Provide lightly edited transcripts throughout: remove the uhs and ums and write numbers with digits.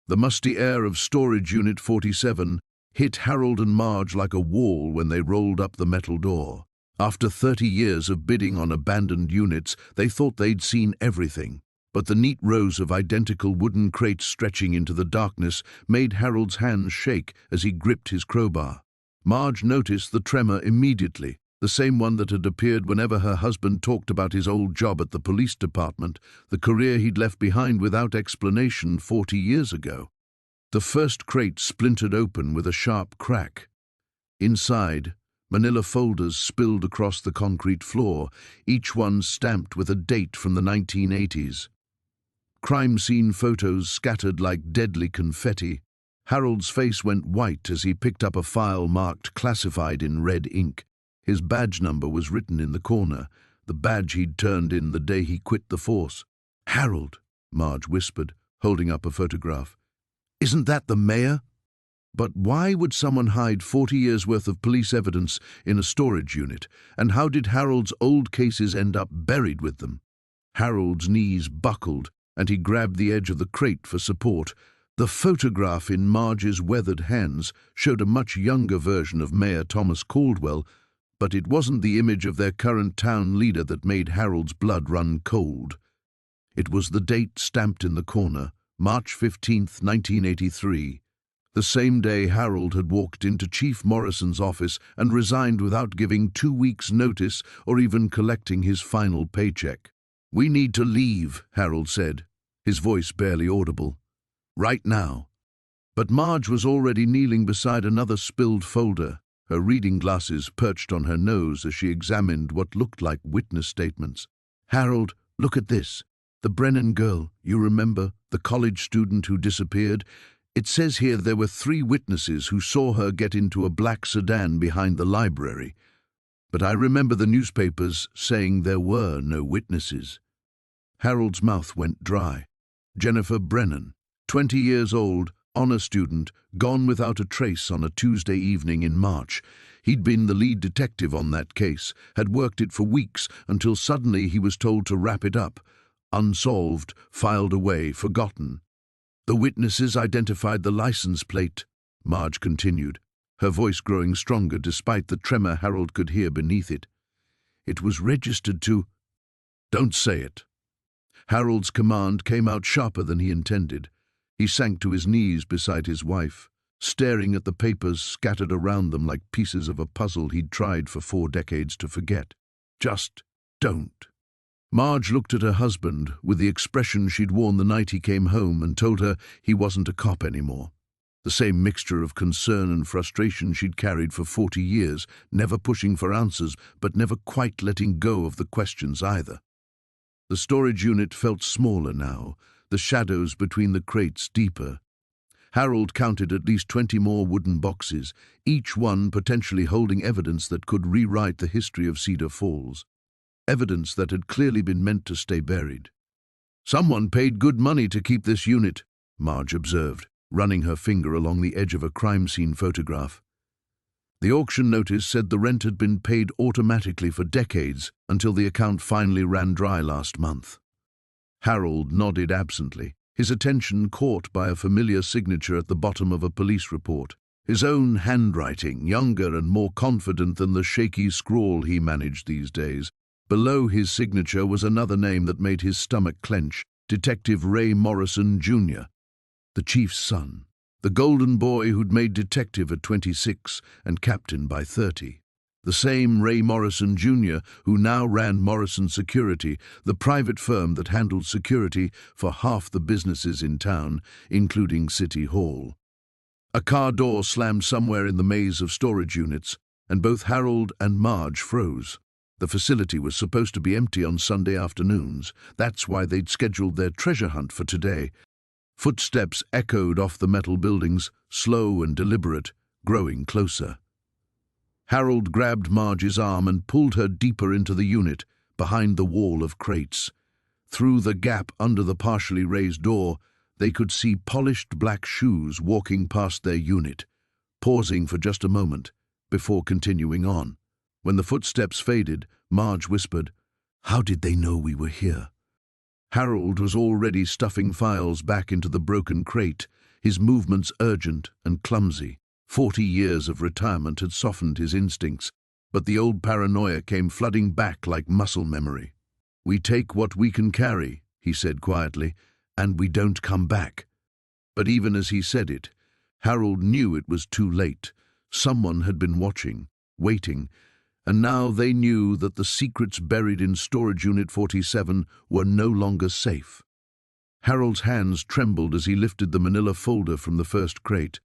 The musty air of Storage Unit 47 hit Harold and Marge like a wall when they rolled up the metal door. After 30 years of bidding on abandoned units, they thought they'd seen everything. But the neat rows of identical wooden crates stretching into the darkness made Harold's hands shake as he gripped his crowbar. Marge noticed the tremor immediately, the same one that had appeared whenever her husband talked about his old job at the police department, the career he'd left behind without explanation 40 years ago. The first crate splintered open with a sharp crack. Inside, manila folders spilled across the concrete floor, each one stamped with a date from the 1980s. Crime scene photos scattered like deadly confetti. Harold's face went white as he picked up a file marked classified in red ink. His badge number was written in the corner, the badge he'd turned in the day he quit the force. "Harold," Marge whispered, holding up a photograph. "Isn't that the mayor?" But why would someone hide 40 years' worth of police evidence in a storage unit? And how did Harold's old cases end up buried with them? Harold's knees buckled, and he grabbed the edge of the crate for support. The photograph in Marge's weathered hands showed a much younger version of Mayor Thomas Caldwell, but it wasn't the image of their current town leader that made Harold's blood run cold. It was the date stamped in the corner, March 15th, 1983. The same day Harold had walked into Chief Morrison's office and resigned without giving 2 weeks' notice or even collecting his final paycheck. "We need to leave," Harold said, his voice barely audible. "Right now." But Marge was already kneeling beside another spilled folder, her reading glasses perched on her nose as she examined what looked like witness statements. "Harold, look at this. The Brennan girl, you remember, the college student who disappeared? It says here there were 3 witnesses who saw her get into a black sedan behind the library. But I remember the newspapers saying there were no witnesses." Harold's mouth went dry. Jennifer Brennan, 20 years old, honor student, gone without a trace on a Tuesday evening in March. He'd been the lead detective on that case, had worked it for weeks, until suddenly he was told to wrap it up. Unsolved, filed away, forgotten. "The witnesses identified the license plate," Marge continued, her voice growing stronger despite the tremor Harold could hear beneath it. "It was registered to—" "Don't say it." Harold's command came out sharper than he intended. He sank to his knees beside his wife, staring at the papers scattered around them like pieces of a puzzle he'd tried for 4 decades to forget. "Just don't." Marge looked at her husband with the expression she'd worn the night he came home and told her he wasn't a cop anymore. The same mixture of concern and frustration she'd carried for 40 years, never pushing for answers, but never quite letting go of the questions either. The storage unit felt smaller now, the shadows between the crates deeper. Harold counted at least 20 more wooden boxes, each one potentially holding evidence that could rewrite the history of Cedar Falls. Evidence that had clearly been meant to stay buried. "Someone paid good money to keep this unit," Marge observed, running her finger along the edge of a crime scene photograph. The auction notice said the rent had been paid automatically for decades until the account finally ran dry last month. Harold nodded absently, his attention caught by a familiar signature at the bottom of a police report. His own handwriting, younger and more confident than the shaky scrawl he managed these days. Below his signature was another name that made his stomach clench, Detective Ray Morrison, Jr., the chief's son, the golden boy who'd made detective at 26 and captain by 30. The same Ray Morrison, Jr., who now ran Morrison Security, the private firm that handled security for half the businesses in town, including City Hall. A car door slammed somewhere in the maze of storage units, and both Harold and Marge froze. The facility was supposed to be empty on Sunday afternoons. That's why they'd scheduled their treasure hunt for today. Footsteps echoed off the metal buildings, slow and deliberate, growing closer. Harold grabbed Marge's arm and pulled her deeper into the unit, behind the wall of crates. Through the gap under the partially raised door, they could see polished black shoes walking past their unit, pausing for just a moment before continuing on. When the footsteps faded, Marge whispered, "How did they know we were here?" Harold was already stuffing files back into the broken crate, his movements urgent and clumsy. 40 years of retirement had softened his instincts, but the old paranoia came flooding back like muscle memory. "We take what we can carry," he said quietly, "and we don't come back." But even as he said it, Harold knew it was too late. Someone had been watching, waiting, and now they knew that the secrets buried in Storage Unit 47 were no longer safe. Harold's hands trembled as he lifted the manila folder from the first crate.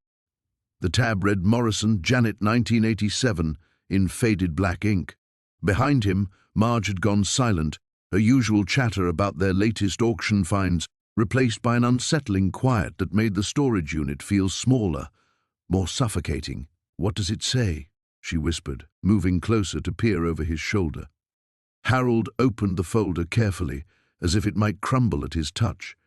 The tab read Morrison, Janet, 1987, in faded black ink. Behind him, Marge had gone silent, her usual chatter about their latest auction finds replaced by an unsettling quiet that made the storage unit feel smaller, more suffocating. "What does it say?" she whispered, moving closer to peer over his shoulder. Harold opened the folder carefully, as if it might crumble at his touch.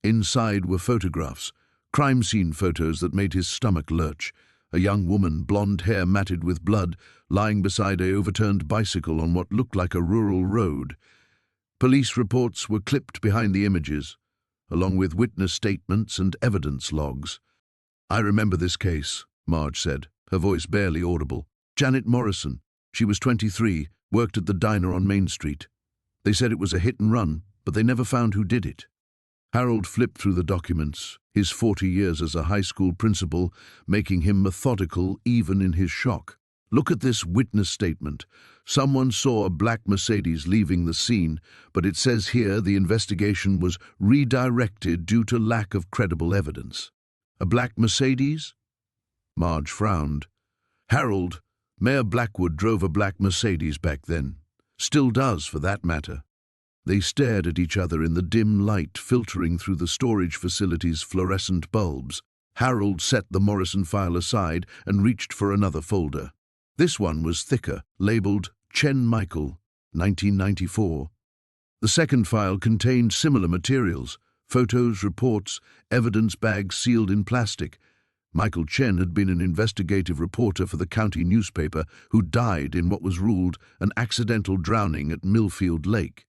Inside were photographs, crime scene photos that made his stomach lurch. A young woman, blonde hair matted with blood, lying beside a overturned bicycle on what looked like a rural road. Police reports were clipped behind the images, along with witness statements and evidence logs. "I remember this case," Marge said, her voice barely audible. "Janet Morrison. She was 23, worked at the diner on Main Street. They said it was a hit and run, but they never found who did it." Harold flipped through the documents, his 40 years as a high school principal making him methodical even in his shock. "Look at this witness statement. Someone saw a black Mercedes leaving the scene, but it says here the investigation was redirected due to lack of credible evidence." "A black Mercedes?" Marge frowned. "Harold, Mayor Blackwood drove a black Mercedes back then. Still does, for that matter." They stared at each other in the dim light filtering through the storage facility's fluorescent bulbs. Harold set the Morrison file aside and reached for another folder. This one was thicker, labeled Chen Michael, 1994. The second file contained similar materials, photos, reports, evidence bags sealed in plastic. Michael Chen had been an investigative reporter for the county newspaper who died in what was ruled an accidental drowning at Millfield Lake.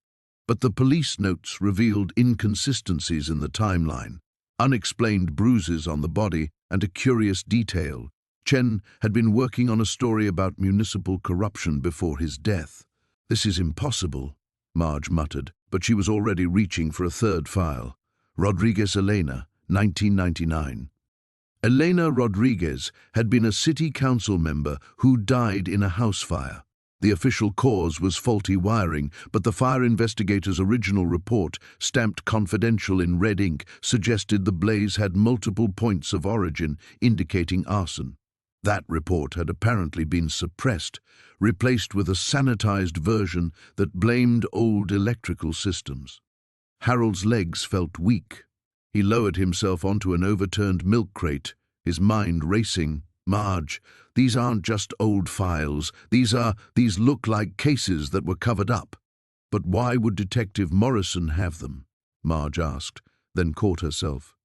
But the police notes revealed inconsistencies in the timeline, unexplained bruises on the body, and a curious detail. Chen had been working on a story about municipal corruption before his death. "This is impossible," Marge muttered, but she was already reaching for a third file. Rodriguez Elena, 1999. Elena Rodriguez had been a city council member who died in a house fire. The official cause was faulty wiring, but the fire investigator's original report, stamped confidential in red ink, suggested the blaze had multiple points of origin, indicating arson. That report had apparently been suppressed, replaced with a sanitized version that blamed old electrical systems. Harold's legs felt weak. He lowered himself onto an overturned milk crate, his mind racing. "Marge, these aren't just old files. These look like cases that were covered up." "But why would Detective Morrison have them?" Marge asked, then caught herself.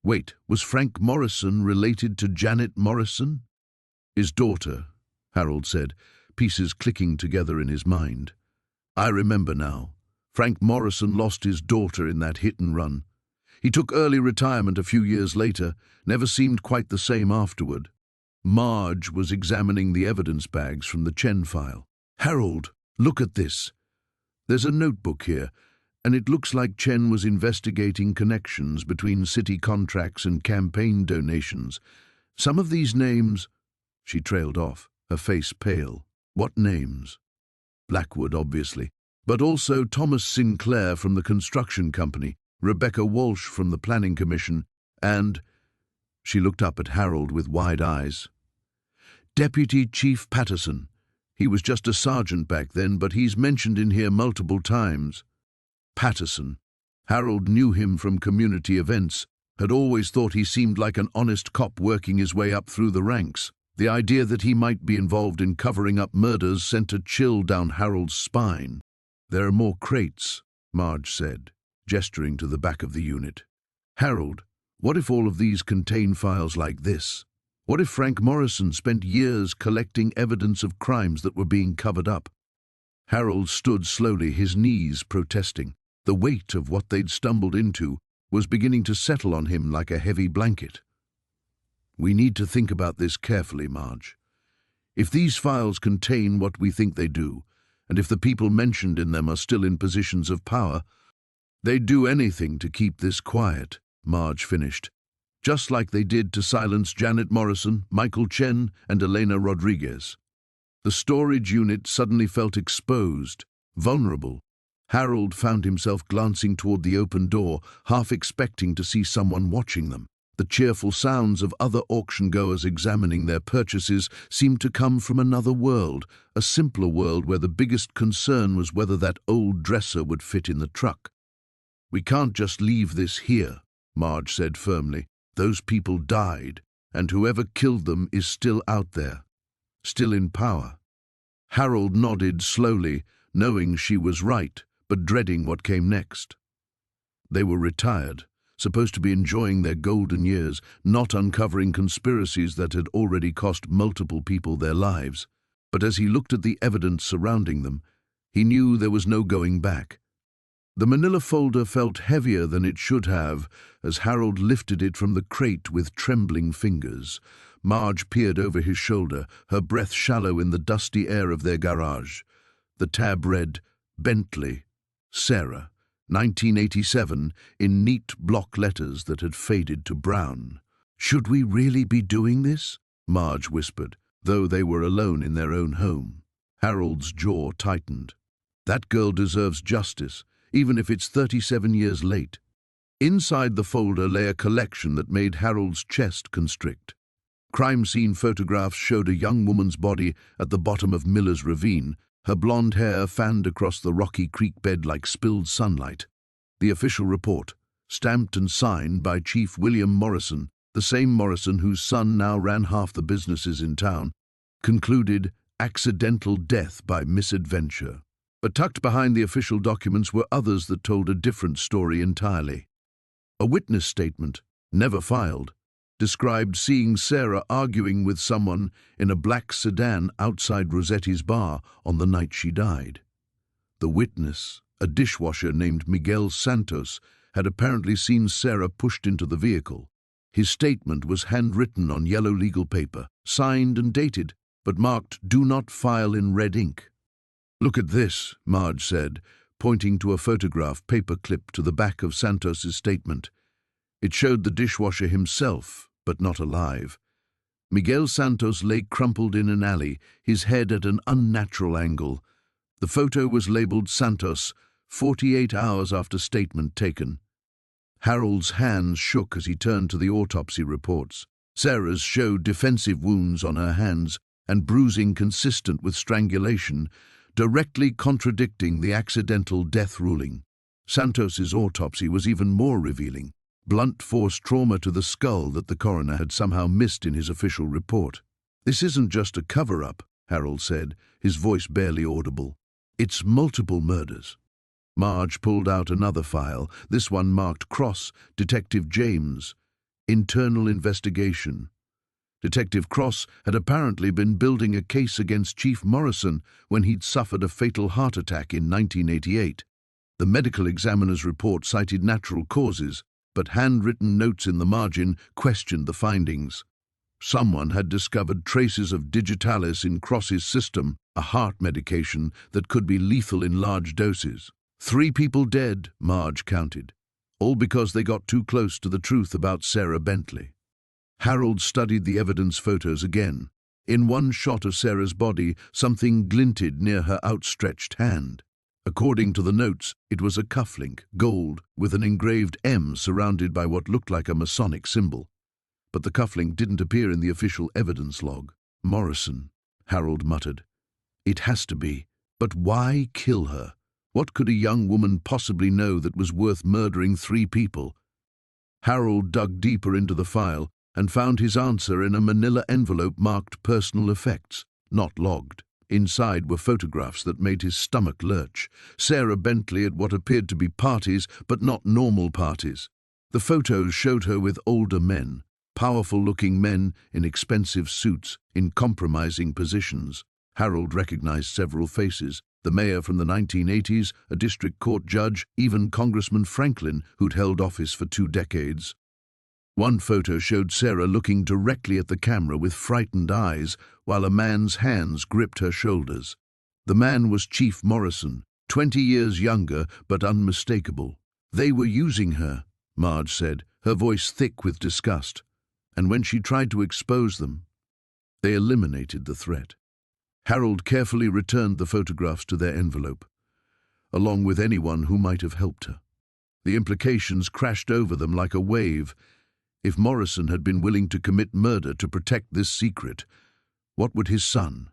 Wait, was Frank Morrison related to Janet Morrison? "His daughter," Harold said, pieces clicking together in his mind. "I remember now. Frank Morrison lost his daughter in that hit and run. He took early retirement a few years later, never seemed quite the same afterward." Marge was examining the evidence bags from the Chen file. "Harold, look at this. There's a notebook here, and it looks like Chen was investigating connections between city contracts and campaign donations. Some of these names—" She trailed off, her face pale. "What names?" "Blackwood, obviously, but also Thomas Sinclair from the construction company, Rebecca Walsh from the Planning Commission, and—" She looked up at Harold with wide eyes. "Deputy Chief Patterson. He was just a sergeant back then, but he's mentioned in here multiple times." Patterson. Harold knew him from community events, had always thought he seemed like an honest cop working his way up through the ranks. The idea that he might be involved in covering up murders sent a chill down Harold's spine. "There are more crates," Marge said, gesturing to the back of the unit. "Harold, what if all of these contain files like this? What if Frank Morrison spent years collecting evidence of crimes that were being covered up?" Harold stood slowly, his knees protesting. The weight of what they'd stumbled into was beginning to settle on him like a heavy blanket. We need to think about this carefully, Marge. If these files contain what we think they do, and if the people mentioned in them are still in positions of power, they'd do anything to keep this quiet, Marge finished. Just like they did to silence Janet Morrison, Michael Chen, and Elena Rodriguez. The storage unit suddenly felt exposed, vulnerable. Harold found himself glancing toward the open door, half expecting to see someone watching them. The cheerful sounds of other auction-goers examining their purchases seemed to come from another world, a simpler world where the biggest concern was whether that old dresser would fit in the truck. "We can't just leave this here," Marge said firmly. "Those people died, and whoever killed them is still out there, still in power." Harold nodded slowly, knowing she was right, but dreading what came next. They were retired, supposed to be enjoying their golden years, not uncovering conspiracies that had already cost multiple people their lives. But as he looked at the evidence surrounding them, he knew there was no going back. The manila folder felt heavier than it should have as Harold lifted it from the crate with trembling fingers. Marge peered over his shoulder, her breath shallow in the dusty air of their garage. The tab read, "Bentley, Sarah, 1987, in neat block letters that had faded to brown. "Should we really be doing this?" Marge whispered, though they were alone in their own home. Harold's jaw tightened. That girl deserves justice, even if it's 37 years late. Inside the folder lay a collection that made Harold's chest constrict. Crime scene photographs showed a young woman's body at the bottom of Miller's Ravine, her blonde hair fanned across the rocky creek bed like spilled sunlight. The official report, stamped and signed by Chief William Morrison, the same Morrison whose son now ran half the businesses in town, concluded accidental death by misadventure. But tucked behind the official documents were others that told a different story entirely. A witness statement, never filed, described seeing Sarah arguing with someone in a black sedan outside Rossetti's bar on the night she died. The witness, a dishwasher named Miguel Santos, had apparently seen Sarah pushed into the vehicle. His statement was handwritten on yellow legal paper, signed and dated, but marked "Do not file" in red ink. "Look at this," Marge said, pointing to a photograph paper-clipped to the back of Santos's statement. It showed the dishwasher himself, but not alive. Miguel Santos lay crumpled in an alley, his head at an unnatural angle. The photo was labeled Santos, 48 hours after statement taken. Harold's hands shook as he turned to the autopsy reports. Sarah's showed defensive wounds on her hands and bruising consistent with strangulation, directly contradicting the accidental death ruling. Santos's autopsy was even more revealing. Blunt force trauma to the skull that the coroner had somehow missed in his official report. "This isn't just a cover-up," Harold said, his voice barely audible. "It's multiple murders." Marge pulled out another file, this one marked Cross, Detective James, Internal Investigation. Detective Cross had apparently been building a case against Chief Morrison when he'd suffered a fatal heart attack in 1988. The medical examiner's report cited natural causes, but handwritten notes in the margin questioned the findings. Someone had discovered traces of digitalis in Cross's system, a heart medication that could be lethal in large doses. 3 people dead, Marge counted, all because they got too close to the truth about Sarah Bentley. Harold studied the evidence photos again. In one shot of Sarah's body, something glinted near her outstretched hand. According to the notes, it was a cufflink, gold, with an engraved M surrounded by what looked like a Masonic symbol. But the cufflink didn't appear in the official evidence log. "Morrison," Harold muttered. "It has to be. But why kill her? What could a young woman possibly know that was worth murdering 3 people? Harold dug deeper into the file and found his answer in a manila envelope marked personal effects, not logged. Inside were photographs that made his stomach lurch. Sarah Bentley at what appeared to be parties, but not normal parties. The photos showed her with older men, powerful-looking men in expensive suits, in compromising positions. Harold recognized several faces. The mayor from the 1980s, a district court judge, even Congressman Franklin, who'd held office for 2 decades. One photo showed Sarah looking directly at the camera with frightened eyes, while a man's hands gripped her shoulders. The man was Chief Morrison, 20 years younger but unmistakable. "They were using her," Marge said, her voice thick with disgust. "And when she tried to expose them, they eliminated the threat." Harold carefully returned the photographs to their envelope, along with anyone who might have helped her. The implications crashed over them like a wave. If Morrison had been willing to commit murder to protect this secret, what would his son,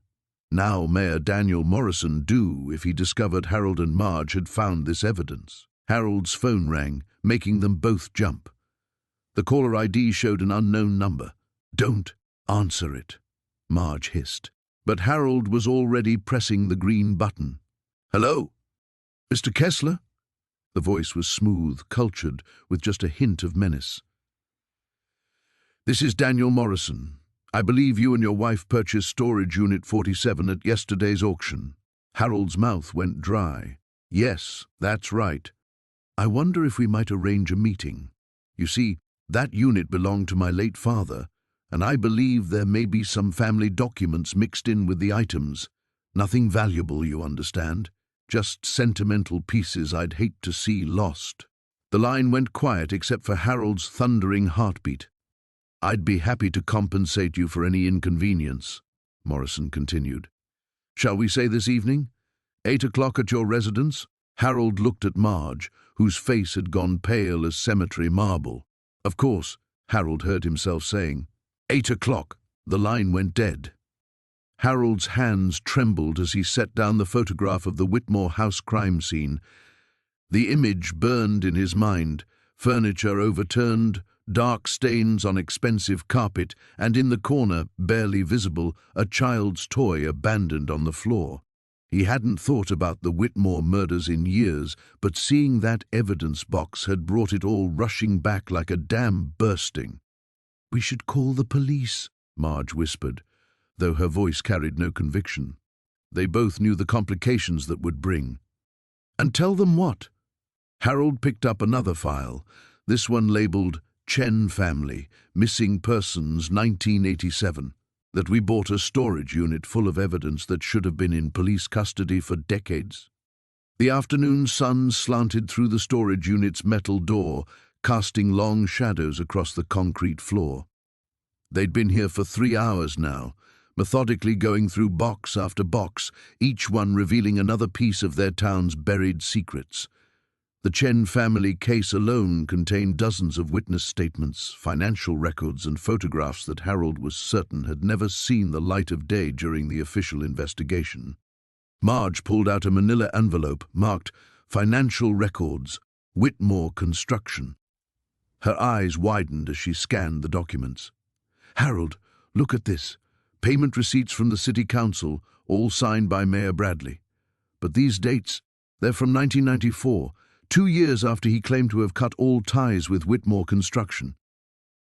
now Mayor Daniel Morrison, do if he discovered Harold and Marge had found this evidence? Harold's phone rang, making them both jump. The caller ID showed an unknown number. "Don't answer it," Marge hissed. But Harold was already pressing the green button. "Hello? Mr. Kessler?" The voice was smooth, cultured, with just a hint of menace. "This is Daniel Morrison. I believe you and your wife purchased storage unit 47 at yesterday's auction." Harold's mouth went dry. "Yes, that's right. I wonder if we might arrange a meeting. You see, that unit belonged to my late father, and I believe there may be some family documents mixed in with the items. Nothing valuable, you understand. Just sentimental pieces I'd hate to see lost." The line went quiet except for Harold's thundering heartbeat. "I'd be happy to compensate you for any inconvenience," Morrison continued. "Shall we say this evening? 8 o'clock at your residence?" Harold looked at Marge, whose face had gone pale as cemetery marble. "Of course," Harold heard himself saying. 8 o'clock. The line went dead. Harold's hands trembled as he set down the photograph of the Whitmore house crime scene. The image burned in his mind, furniture overturned, dark stains on expensive carpet, and in the corner, barely visible, a child's toy abandoned on the floor. He hadn't thought about the Whitmore murders in years, but seeing that evidence box had brought it all rushing back like a dam bursting. "We should call the police," Marge whispered, though her voice carried no conviction. They both knew the complications that would bring. "And tell them what?" Harold picked up another file, this one labeled Chen Family, Missing Persons 1987, that we bought a storage unit full of evidence that should have been in police custody for decades. The afternoon sun slanted through the storage unit's metal door, casting long shadows across the concrete floor. They'd been here for 3 hours now, methodically going through box after box, each one revealing another piece of their town's buried secrets. The Chen family case alone contained dozens of witness statements, financial records, and photographs that Harold was certain had never seen the light of day during the official investigation. Marge pulled out a manila envelope marked Financial Records, Whitmore Construction. Her eyes widened as she scanned the documents. "Harold, look at this. Payment receipts from the city council, all signed by Mayor Bradley. But these dates, they're from 1994, 2 years after he claimed to have cut all ties with Whitmore Construction."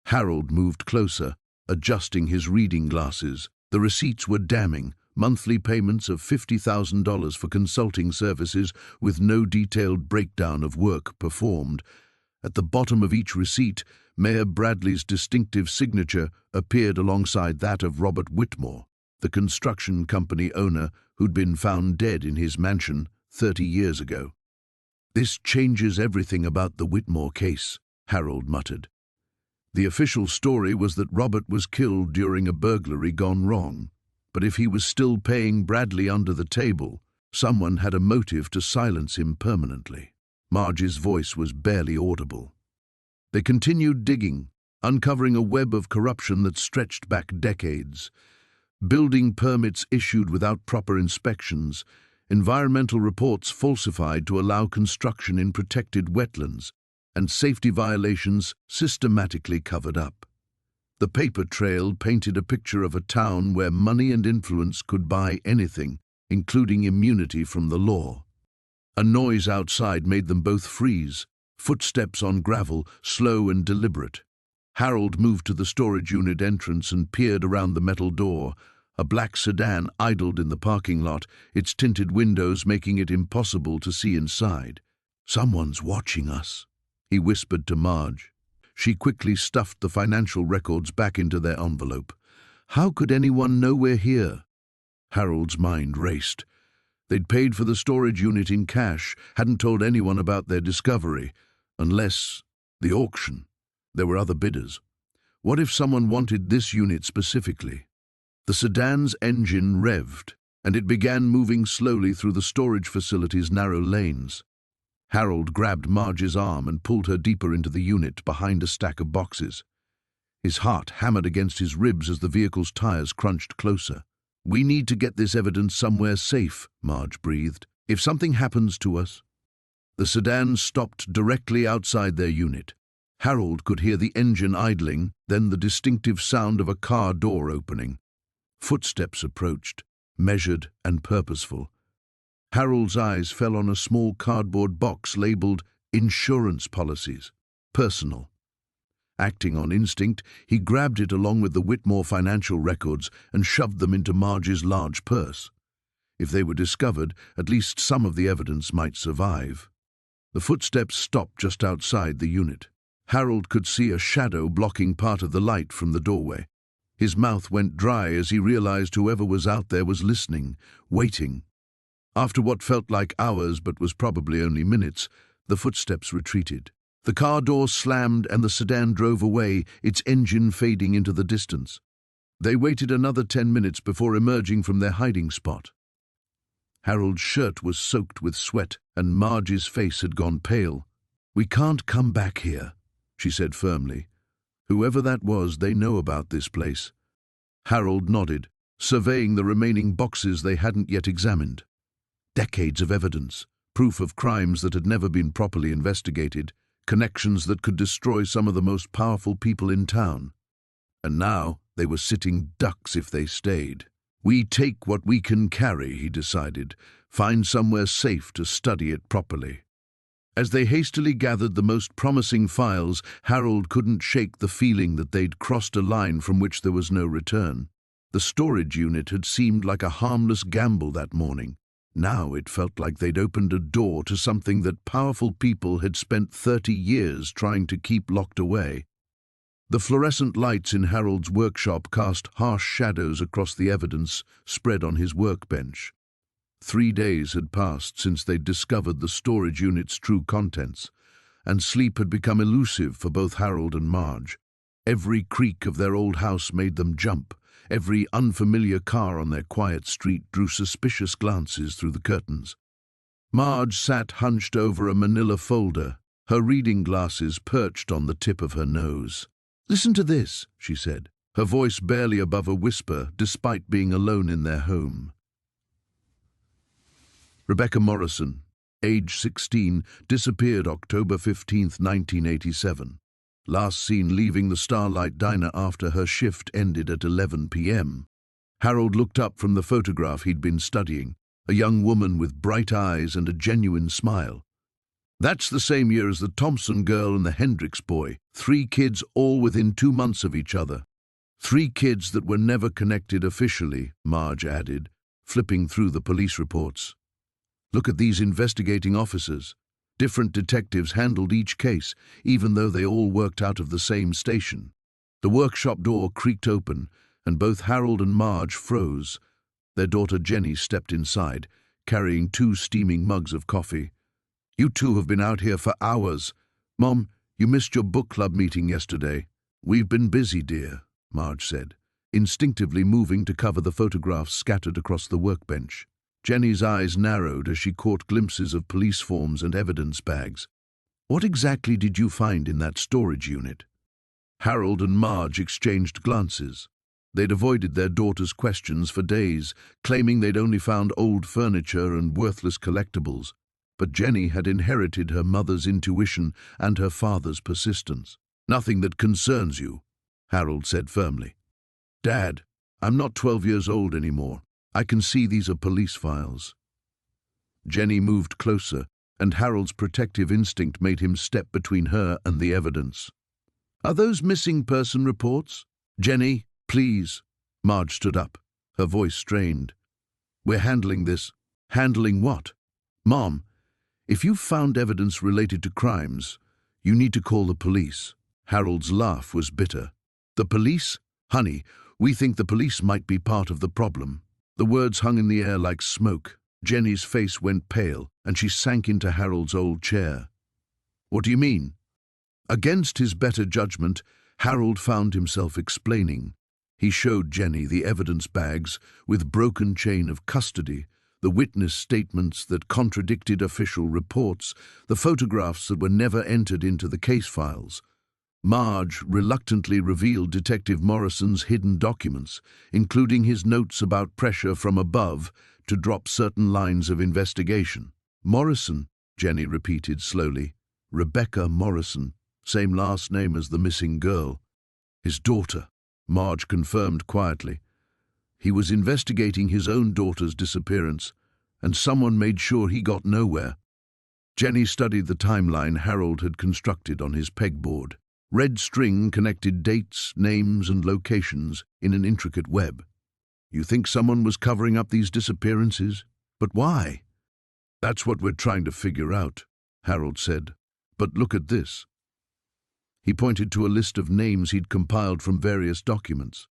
Harold moved closer, adjusting his reading glasses. The receipts were damning. Monthly payments of $50,000 for consulting services with no detailed breakdown of work performed. At the bottom of each receipt, Mayor Bradley's distinctive signature appeared alongside that of Robert Whitmore, the construction company owner who'd been found dead in his mansion 30 years ago. "This changes everything about the Whitmore case," Harold muttered. The official story was that Robert was killed during a burglary gone wrong. But if he was still paying Bradley under the table, someone had a motive to silence him permanently. Marge's voice was barely audible. They continued digging, uncovering a web of corruption that stretched back decades. Building permits issued without proper inspections, environmental reports falsified to allow construction in protected wetlands, and safety violations systematically covered up. The paper trail painted a picture of a town where money and influence could buy anything, including immunity from the law. A noise outside made them both freeze, footsteps on gravel, slow and deliberate. Harold moved to the storage unit entrance and peered around the metal door. A black sedan idled in the parking lot, its tinted windows making it impossible to see inside. "Someone's watching us," he whispered to Marge. She quickly stuffed the financial records back into their envelope. "How could anyone know we're here?" Harold's mind raced. They'd paid for the storage unit in cash, hadn't told anyone about their discovery. Unless the auction. There were other bidders. What if someone wanted this unit specifically? The sedan's engine revved, and it began moving slowly through the storage facility's narrow lanes. Harold grabbed Marge's arm and pulled her deeper into the unit behind a stack of boxes. His heart hammered against his ribs as the vehicle's tires crunched closer. "We need to get this evidence somewhere safe," Marge breathed. "If something happens to us—" The sedan stopped directly outside their unit. Harold could hear the engine idling, then the distinctive sound of a car door opening. Footsteps approached, measured and purposeful. Harold's eyes fell on a small cardboard box labeled "Insurance Policies, Personal." Acting on instinct, he grabbed it along with the Whitmore financial records and shoved them into Marge's large purse. If they were discovered, at least some of the evidence might survive. The footsteps stopped just outside the unit. Harold could see a shadow blocking part of the light from the doorway. His mouth went dry as he realized whoever was out there was listening, waiting. After what felt like hours but was probably only minutes, the footsteps retreated. The car door slammed and the sedan drove away, its engine fading into the distance. They waited another 10 minutes before emerging from their hiding spot. Harold's shirt was soaked with sweat and Marge's face had gone pale. "We can't come back here," she said firmly. "Whoever that was, they know about this place." Harold nodded, surveying the remaining boxes they hadn't yet examined. Decades of evidence, proof of crimes that had never been properly investigated, connections that could destroy some of the most powerful people in town. And now they were sitting ducks if they stayed. "We take what we can carry," he decided. "Find somewhere safe to study it properly." As they hastily gathered the most promising files, Harold couldn't shake the feeling that they'd crossed a line from which there was no return. The storage unit had seemed like a harmless gamble that morning. Now it felt like they'd opened a door to something that powerful people had spent 30 years trying to keep locked away. The fluorescent lights in Harold's workshop cast harsh shadows across the evidence spread on his workbench. 3 days had passed since they'd discovered the storage unit's true contents, and sleep had become elusive for both Harold and Marge. Every creak of their old house made them jump. Every unfamiliar car on their quiet street drew suspicious glances through the curtains. Marge sat hunched over a manila folder, her reading glasses perched on the tip of her nose. "Listen to this," she said, her voice barely above a whisper despite being alone in their home. Rebecca Morrison, age 16, disappeared October 15, 1987. Last seen leaving the Starlight Diner after her shift ended at 11 p.m. Harold looked up from the photograph he'd been studying, a young woman with bright eyes and a genuine smile. "That's the same year as the Thompson girl and the Hendricks boy, 3 kids all within 2 months of each other. 3 kids that were never connected officially," Marge added, flipping through the police reports. "Look at these investigating officers. Different detectives handled each case, even though they all worked out of the same station." The workshop door creaked open, and both Harold and Marge froze. Their daughter Jenny stepped inside, carrying 2 steaming mugs of coffee. "You two have been out here for hours. Mom, you missed your book club meeting yesterday." "We've been busy, dear," Marge said, instinctively moving to cover the photographs scattered across the workbench. Jenny's eyes narrowed as she caught glimpses of police forms and evidence bags. "What exactly did you find in that storage unit?" Harold and Marge exchanged glances. They'd avoided their daughter's questions for days, claiming they'd only found old furniture and worthless collectibles. But Jenny had inherited her mother's intuition and her father's persistence. "Nothing that concerns you," Harold said firmly. "Dad, I'm not 12 years old anymore. I can see these are police files." Jenny moved closer, and Harold's protective instinct made him step between her and the evidence. "Are those missing person reports?" "Jenny, please." Marge stood up, her voice strained. "We're handling this." "Handling what?" "Mom, if you've found evidence related to crimes, you need to call the police." Harold's laugh was bitter. "The police? Honey, we think the police might be part of the problem." The words hung in the air like smoke. Jenny's face went pale, and she sank into Harold's old chair. "What do you mean?" Against his better judgment, Harold found himself explaining. He showed Jenny the evidence bags with broken chain of custody, the witness statements that contradicted official reports, the photographs that were never entered into the case files. Marge reluctantly revealed Detective Morrison's hidden documents, including his notes about pressure from above to drop certain lines of investigation. "Morrison," Jenny repeated slowly. "Rebecca Morrison, same last name as the missing girl." "His daughter," Marge confirmed quietly. "He was investigating his own daughter's disappearance, and someone made sure he got nowhere." Jenny studied the timeline Harold had constructed on his pegboard. Red string connected dates, names, and locations in an intricate web. "You think someone was covering up these disappearances? But why?" "That's what we're trying to figure out," Harold said. "But look at this." He pointed to a list of names he'd compiled from various documents.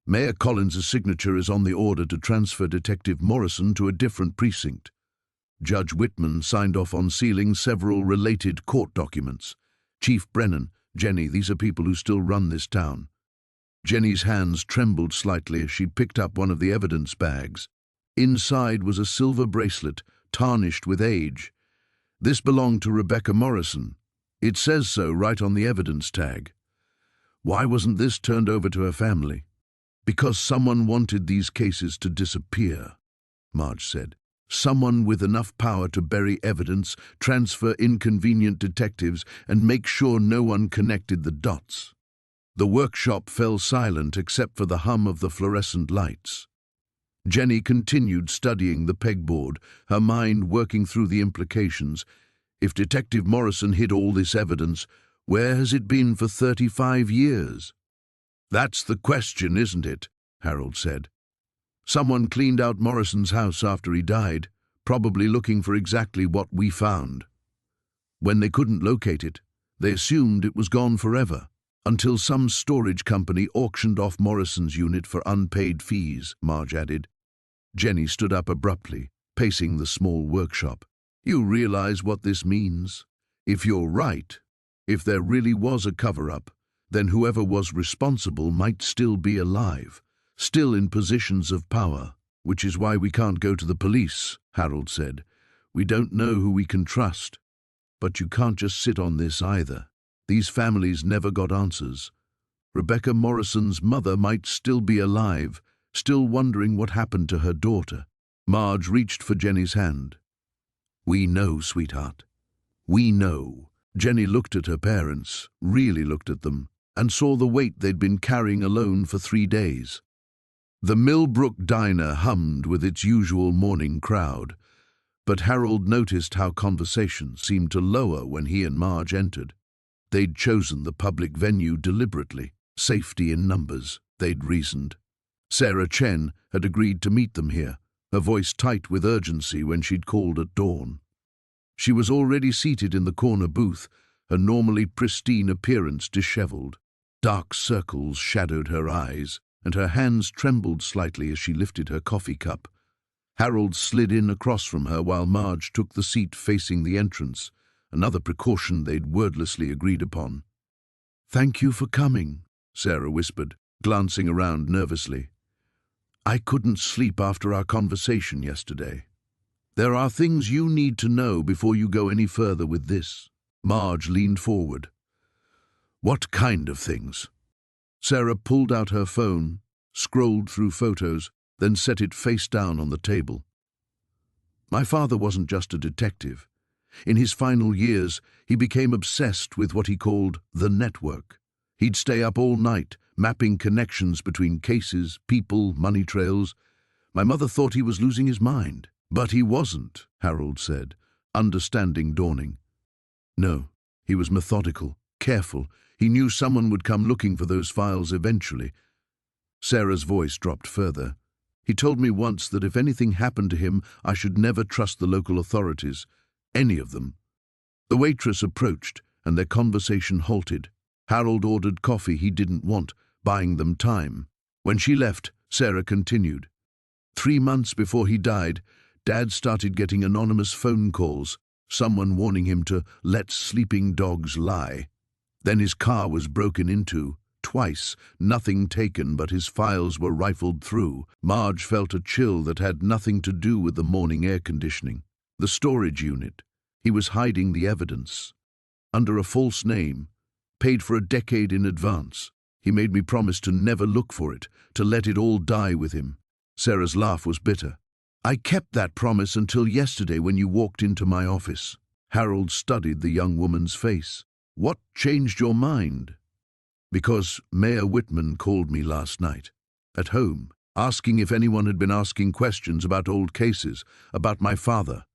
"Mayor Collins' signature is on the order to transfer Detective Morrison to a different precinct. Judge Whitman signed off on sealing several related court documents. Chief Brennan, Jenny, these are people who still run this town." Jenny's hands trembled slightly as she picked up one of the evidence bags. Inside was a silver bracelet, tarnished with age. "This belonged to Rebecca Morrison. It says so right on the evidence tag." "Why wasn't this turned over to her family?" "Because someone wanted these cases to disappear," Marge said. "Someone with enough power to bury evidence, transfer inconvenient detectives, and make sure no one connected the dots." The workshop fell silent except for the hum of the fluorescent lights. Jenny continued studying the pegboard, her mind working through the implications. If Detective Morrison hid all this evidence, where has it been for 35 years? "That's the question, isn't it?" Harold said. "Someone cleaned out Morrison's house after he died, probably looking for exactly what we found. When they couldn't locate it, they assumed it was gone forever, until some storage company auctioned off Morrison's unit for unpaid fees," Marge added. Jenny stood up abruptly, pacing the small workshop. "You realize what this means? If you're right, if there really was a cover-up, then whoever was responsible might still be alive, still in positions of power. Which is why we can't go to the police," Harold said. "We don't know who we can trust. But you can't just sit on this either. These families never got answers. Rebecca Morrison's mother might still be alive, still wondering what happened to her daughter." Marge reached for Jenny's hand. "We know, sweetheart. We know." Jenny looked at her parents, really looked at them, and saw the weight they'd been carrying alone for 3 days. The Millbrook diner hummed with its usual morning crowd, but Harold noticed how conversation seemed to lower when he and Marge entered. They'd chosen the public venue deliberately, safety in numbers, they'd reasoned. Sarah Chen had agreed to meet them here, her voice tight with urgency when she'd called at dawn. She was already seated in the corner booth, her normally pristine appearance disheveled. Dark circles shadowed her eyes, and her hands trembled slightly as she lifted her coffee cup. Harold slid in across from her while Marge took the seat facing the entrance, another precaution they'd wordlessly agreed upon. "Thank you for coming," Sarah whispered, glancing around nervously. "I couldn't sleep after our conversation yesterday. There are things you need to know before you go any further with this." Marge leaned forward. "What kind of things?" Sarah pulled out her phone, scrolled through photos, then set it face down on the table. "My father wasn't just a detective. In his final years, he became obsessed with what he called the network. He'd stay up all night, mapping connections between cases, people, money trails. My mother thought he was losing his mind. But he wasn't," Harold said, understanding dawning. "No, he was methodical, careful. He knew someone would come looking for those files eventually." Sarah's voice dropped further. He told me once that if anything happened to him, I should never trust the local authorities, any of them. The waitress approached, and their conversation halted. Harold ordered coffee he didn't want, buying them time. When she left, Sarah continued. 3 months before he died, Dad started getting anonymous phone calls, someone warning him to let sleeping dogs lie. Then his car was broken into, twice, nothing taken but his files were rifled through. Marge felt a chill that had nothing to do with the morning air conditioning. The storage unit. He was hiding the evidence. Under a false name, paid for a decade in advance. He made me promise to never look for it, to let it all die with him. Sarah's laugh was bitter. I kept that promise until yesterday when you walked into my office. Harold studied the young woman's face. What changed your mind? Because Mayor Whitman called me last night, at home, asking if anyone had been asking questions about old cases, about my father.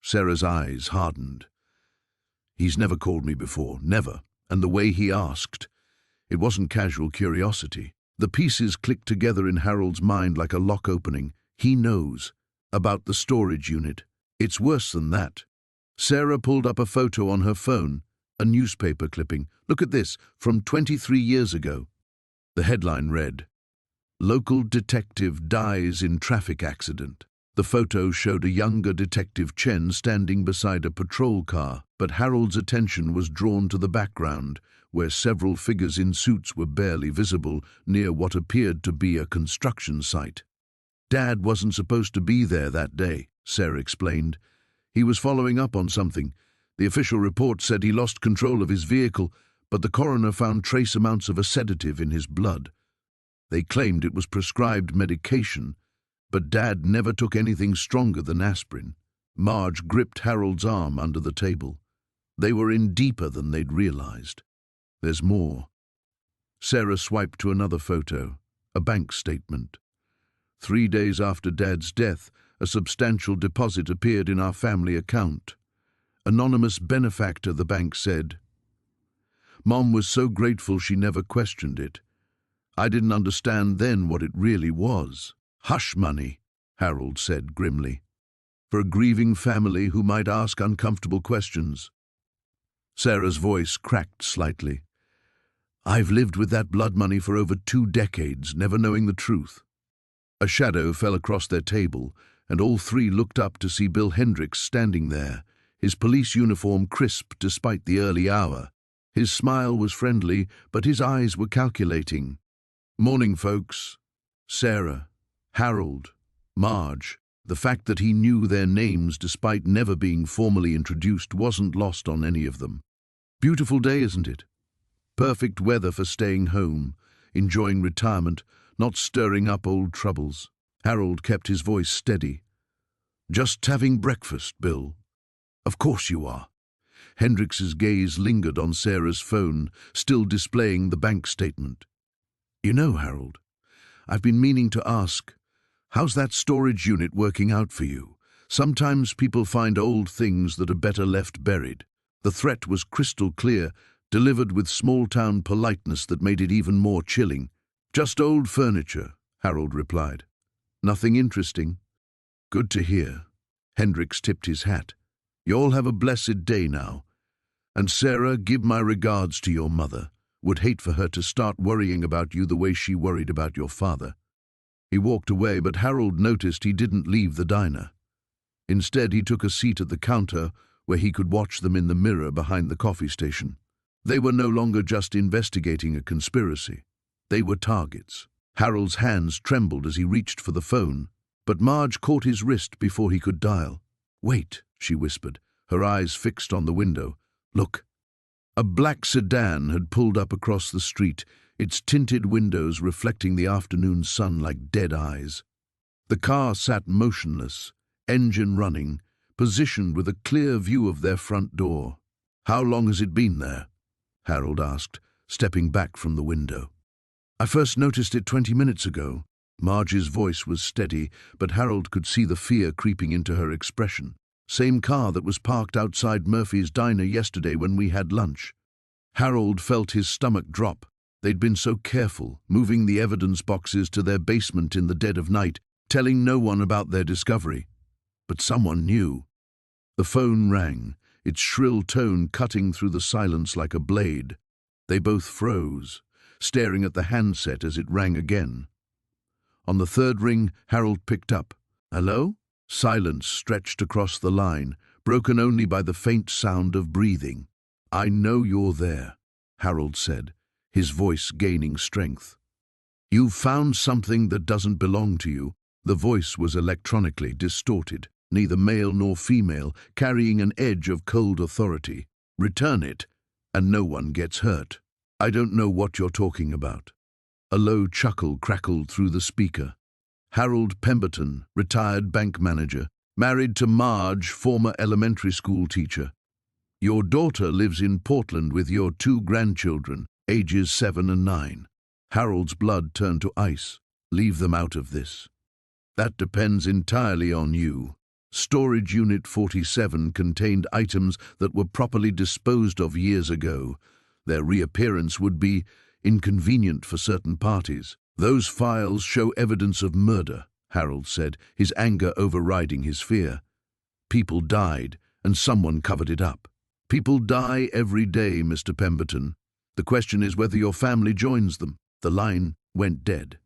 Sarah's eyes hardened. He's never called me before, never, and the way he asked, it wasn't casual curiosity. The pieces clicked together in Harold's mind like a lock opening. He knows about the storage unit. It's worse than that. Sarah pulled up a photo on her phone, a newspaper clipping. Look at this, from 23 years ago. The headline read, "Local detective dies in traffic accident." The photo showed a younger Detective Chen standing beside a patrol car, but Harold's attention was drawn to the background, where several figures in suits were barely visible near what appeared to be a construction site. Dad wasn't supposed to be there that day, Sarah explained. He was following up on something. The official report said he lost control of his vehicle, but the coroner found trace amounts of a sedative in his blood. They claimed it was prescribed medication, but Dad never took anything stronger than aspirin. Marge gripped Harold's arm under the table. They were in deeper than they'd realized. There's more. Sarah swiped to another photo, a bank statement. 3 days after Dad's death, a substantial deposit appeared in our family account. Anonymous benefactor, the bank said. Mom was so grateful she never questioned it. I didn't understand then what it really was. Hush money, Harold said grimly, for a grieving family who might ask uncomfortable questions. Sarah's voice cracked slightly. I've lived with that blood money for over 2 decades, never knowing the truth. A shadow fell across their table, and all three looked up to see Bill Hendricks standing there, his police uniform crisp despite the early hour. His smile was friendly, but his eyes were calculating. Morning, folks. Sarah, Harold, Marge. The fact that he knew their names despite never being formally introduced wasn't lost on any of them. Beautiful day, isn't it? Perfect weather for staying home, enjoying retirement, not stirring up old troubles. Harold kept his voice steady. Just having breakfast, Bill. Of course you are. Hendricks's gaze lingered on Sarah's phone, still displaying the bank statement. You know, Harold, I've been meaning to ask, how's that storage unit working out for you? Sometimes people find old things that are better left buried. The threat was crystal clear, delivered with small-town politeness that made it even more chilling. Just old furniture, Harold replied. Nothing interesting. Good to hear. Hendricks tipped his hat. You all have a blessed day now. And Sarah, give my regards to your mother. Would hate for her to start worrying about you the way she worried about your father. He walked away, but Harold noticed he didn't leave the diner. Instead, he took a seat at the counter where he could watch them in the mirror behind the coffee station. They were no longer just investigating a conspiracy. They were targets. Harold's hands trembled as he reached for the phone, but Marge caught his wrist before he could dial. Wait, she whispered, her eyes fixed on the window. Look. A black sedan had pulled up across the street, its tinted windows reflecting the afternoon sun like dead eyes. The car sat motionless, engine running, positioned with a clear view of their front door. How long has it been there? Harold asked, stepping back from the window. I first noticed it 20 minutes ago. Marge's voice was steady, but Harold could see the fear creeping into her expression. Same car that was parked outside Murphy's diner yesterday when we had lunch. Harold felt his stomach drop. They'd been so careful, moving the evidence boxes to their basement in the dead of night, telling no one about their discovery. But someone knew. The phone rang, its shrill tone cutting through the silence like a blade. They both froze, staring at the handset as it rang again. On the third ring, Harold picked up. "Hello?" Silence stretched across the line, broken only by the faint sound of breathing. "I know you're there," Harold said, his voice gaining strength. "You've found something that doesn't belong to you." The voice was electronically distorted, neither male nor female, carrying an edge of cold authority. "Return it, and no one gets hurt." "I don't know what you're talking about." A low chuckle crackled through the speaker. Harold Pemberton, retired bank manager, married to Marge, former elementary school teacher. "Your daughter lives in Portland with your 2 grandchildren, ages 7 and 9. Harold's blood turned to ice. "Leave them out of this." "That depends entirely on you." Storage Unit 47 contained items that were properly disposed of years ago. Their reappearance would be inconvenient for certain parties. "Those files show evidence of murder," Harold said, his anger overriding his fear. "People died, and someone covered it up." "People die every day, Mr. Pemberton. The question is whether your family joins them." The line went dead.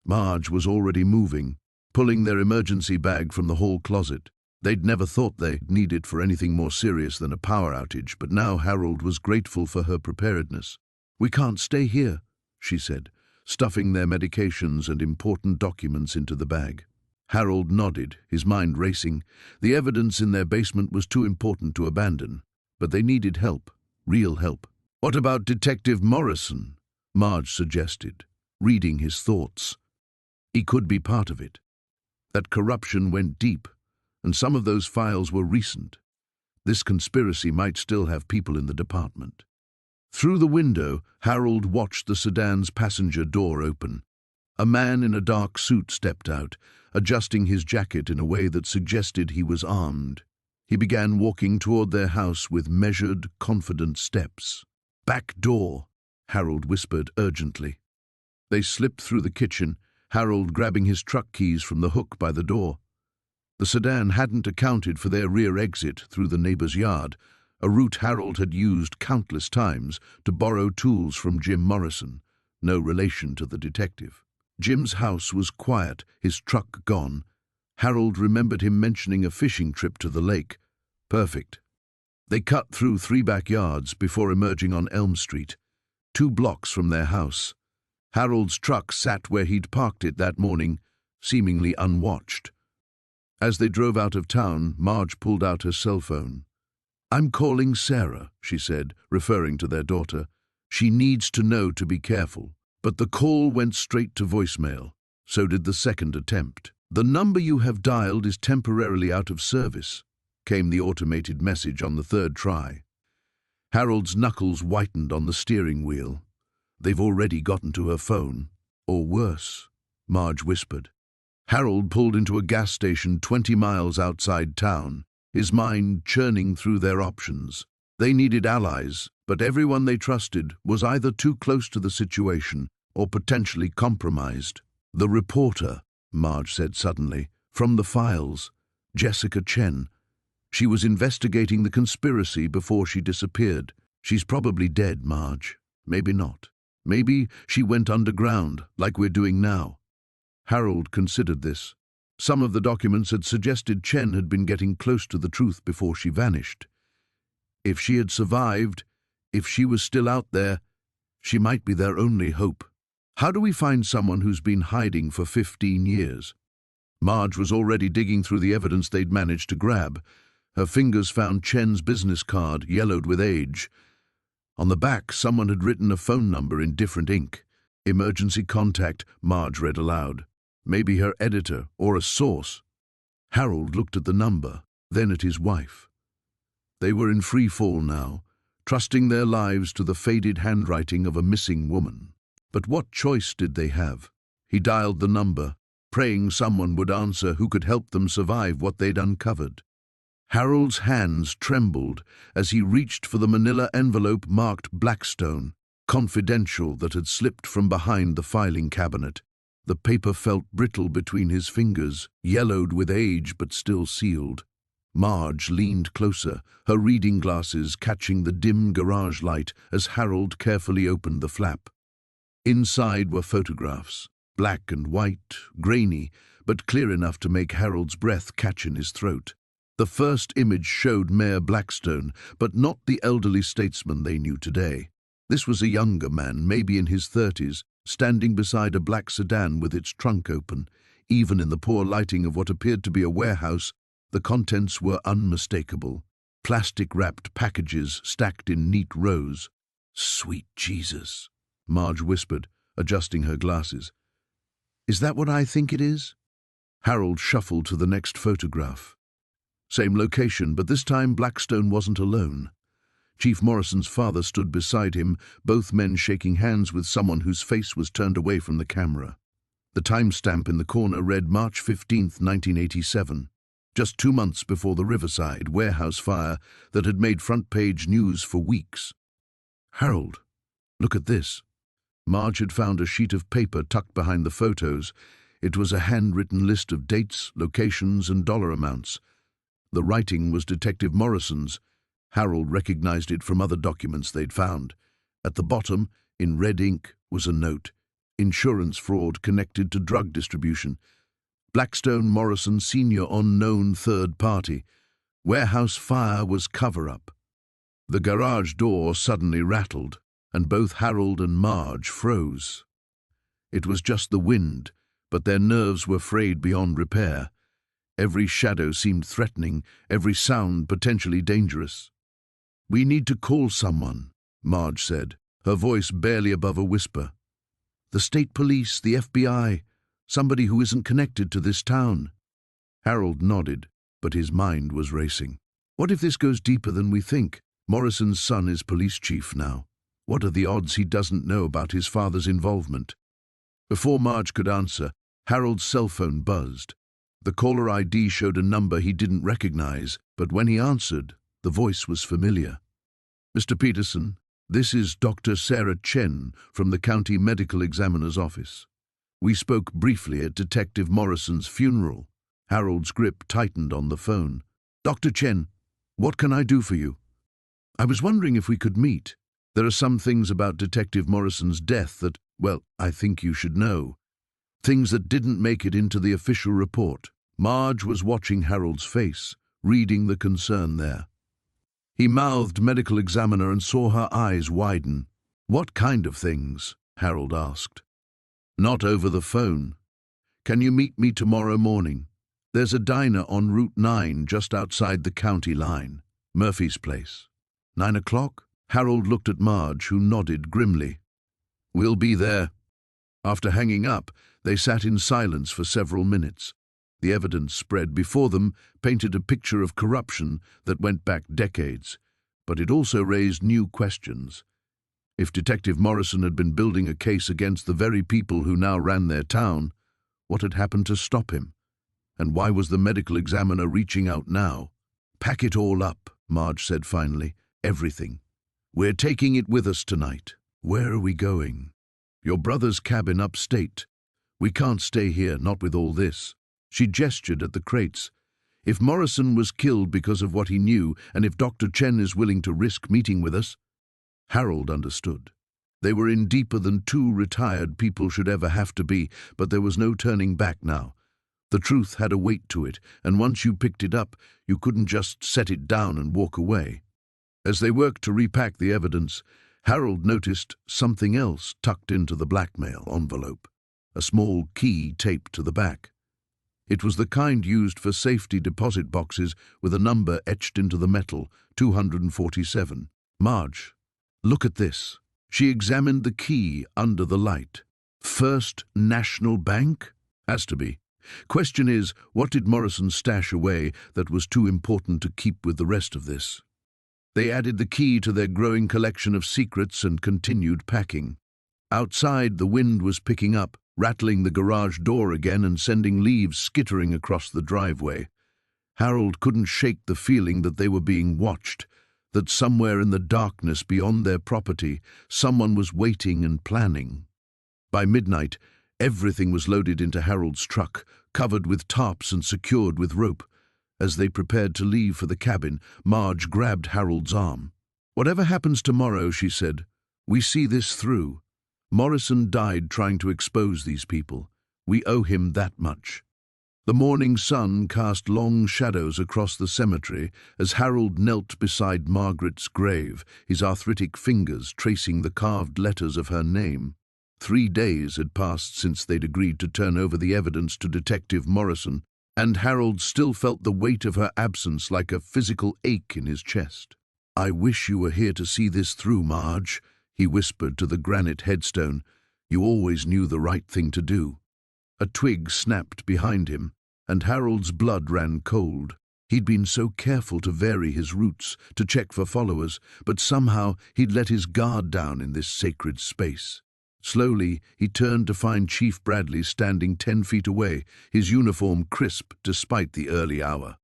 Marge was already moving, pulling their emergency bag from the hall closet. They'd never thought they'd need it for anything more serious than a power outage, but now Harold was grateful for her preparedness. "We can't stay here," she said, stuffing their medications and important documents into the bag. Harold nodded, his mind racing. The evidence in their basement was too important to abandon, but they needed help, real help. "What about Detective Morrison?" Marge suggested, reading his thoughts. "He could be part of it. That corruption went deep, and some of those files were recent. This conspiracy might still have people in the department." Through the window, Harold watched the sedan's passenger door open. A man in a dark suit stepped out, adjusting his jacket in a way that suggested he was armed. He began walking toward their house with measured, confident steps. "Back door," Harold whispered urgently. They slipped through the kitchen, Harold grabbing his truck keys from the hook by the door. The sedan hadn't accounted for their rear exit through the neighbor's yard, a route Harold had used countless times to borrow tools from Jim Morrison, no relation to the detective. Jim's house was quiet, his truck gone. Harold remembered him mentioning a fishing trip to the lake. Perfect. They cut through 3 backyards before emerging on Elm Street, 2 blocks from their house. Harold's truck sat where he'd parked it that morning, seemingly unwatched. As they drove out of town, Marge pulled out her cell phone. "I'm calling Sarah," she said, referring to their daughter. "She needs to know to be careful." But the call went straight to voicemail. So did the second attempt. "The number you have dialed is temporarily out of service," came the automated message on the third try. Harold's knuckles whitened on the steering wheel. "They've already gotten to her phone. Or worse," Marge whispered. Harold pulled into a gas station 20 miles outside town, his mind churning through their options. They needed allies, but everyone they trusted was either too close to the situation or potentially compromised. "The reporter," Marge said suddenly, "from the files, Jessica Chen. She was investigating the conspiracy before she disappeared. She's probably dead, Marge. Maybe not. Maybe she went underground, like we're doing now." Harold considered this. Some of the documents had suggested Chen had been getting close to the truth before she vanished. If she had survived, if she was still out there, she might be their only hope. "How do we find someone who's been hiding for 15 years? Marge was already digging through the evidence they'd managed to grab. Her fingers found Chen's business card, yellowed with age. On the back, someone had written a phone number in different ink. "Emergency contact," Marge read aloud. Maybe her editor or a source. Harold looked at the number, then at his wife. They were in free fall now, trusting their lives to the faded handwriting of a missing woman. But what choice did they have? He dialed the number, praying someone would answer who could help them survive what they'd uncovered. Harold's hands trembled as he reached for the manila envelope marked Blackstone, confidential, that had slipped from behind the filing cabinet. The paper felt brittle between his fingers, yellowed with age but still sealed. Marge leaned closer, her reading glasses catching the dim garage light as Harold carefully opened the flap. Inside were photographs, black and white, grainy, but clear enough to make Harold's breath catch in his throat. The first image showed Mayor Blackstone, but not the elderly statesman they knew today. This was a younger man, maybe in his 30s, standing beside a black sedan with its trunk open. Even in the poor lighting of what appeared to be a warehouse, the contents were unmistakable. Plastic-wrapped packages stacked in neat rows. "Sweet Jesus," Marge whispered, adjusting her glasses. "Is that what I think it is?" Harold shuffled to the next photograph. Same location, but this time Blackstone wasn't alone. Chief Morrison's father stood beside him, both men shaking hands with someone whose face was turned away from the camera. The timestamp in the corner read March 15th, 1987, just 2 months before the Riverside warehouse fire that had made front-page news for weeks. "Harold, look at this." Marge had found a sheet of paper tucked behind the photos. It was a handwritten list of dates, locations, and dollar amounts. The writing was Detective Morrison's. Harold recognized it from other documents they'd found. At the bottom, in red ink, was a note. Insurance fraud connected to drug distribution. Blackstone Morrison Sr. on known third party. Warehouse fire was cover-up. The garage door suddenly rattled, and both Harold and Marge froze. It was just the wind, but their nerves were frayed beyond repair. Every shadow seemed threatening, every sound potentially dangerous. "We need to call someone," Marge said, her voice barely above a whisper. "The state police, the FBI, somebody who isn't connected to this town." Harold nodded, but his mind was racing. What if this goes deeper than we think? Morrison's son is police chief now. What are the odds he doesn't know about his father's involvement? Before Marge could answer, Harold's cell phone buzzed. The caller ID showed a number he didn't recognize, but when he answered, the voice was familiar. "Mr. Peterson, this is Dr. Sarah Chen from the County Medical Examiner's office. We spoke briefly at Detective Morrison's funeral." Harold's grip tightened on the phone. "Dr. Chen, what can I do for you?" "I was wondering if we could meet. There are some things about Detective Morrison's death that, well, I think you should know. Things that didn't make it into the official report." Marge was watching Harold's face, reading the concern there. He mouthed medical examiner and saw her eyes widen. "What kind of things?" Harold asked. "Not over the phone. Can you meet me tomorrow morning? There's a diner on Route 9 just outside the county line. Murphy's Place. 9 o'clock? Harold looked at Marge, who nodded grimly. "We'll be there." After hanging up, they sat in silence for several minutes. The evidence spread before them painted a picture of corruption that went back decades, but it also raised new questions. If Detective Morrison had been building a case against the very people who now ran their town, what had happened to stop him? And why was the medical examiner reaching out now? "Pack it all up," Marge said finally. "Everything. We're taking it with us tonight." "Where are we going?" "Your brother's cabin upstate. We can't stay here, not with all this." She gestured at the crates. "If Morrison was killed because of what he knew, and if Dr. Chen is willing to risk meeting with us—" Harold understood. They were in deeper than two retired people should ever have to be, but there was no turning back now. The truth had a weight to it, and once you picked it up, you couldn't just set it down and walk away. As they worked to repack the evidence, Harold noticed something else tucked into the blackmail envelope, a small key taped to the back. It was the kind used for safety deposit boxes with a number etched into the metal, 247. "Marge, look at this." She examined the key under the light. "First National Bank? Has to be. Question is, what did Morrison stash away that was too important to keep with the rest of this?" They added the key to their growing collection of secrets and continued packing. Outside, the wind was picking up, rattling the garage door again and sending leaves skittering across the driveway. Harold couldn't shake the feeling that they were being watched, that somewhere in the darkness beyond their property, someone was waiting and planning. By midnight, Everything was loaded into Harold's truck, covered with tarps and secured with rope. As they prepared to leave for the cabin, Marge grabbed Harold's arm. "Whatever happens tomorrow," she said, "we see this through. Morrison died trying to expose these people. We owe him that much." The morning sun cast long shadows across the cemetery as Harold knelt beside Margaret's grave, his arthritic fingers tracing the carved letters of her name. 3 days had passed since they'd agreed to turn over the evidence to Detective Morrison, and Harold still felt the weight of her absence like a physical ache in his chest. "I wish you were here to see this through, Marge," he whispered to the granite headstone. "You always knew the right thing to do." A twig snapped behind him, and Harold's blood ran cold. He'd been so careful to vary his routes, to check for followers, but somehow he'd let his guard down in this sacred space. Slowly, he turned to find Chief Bradley standing 10 feet away, his uniform crisp despite the early hour.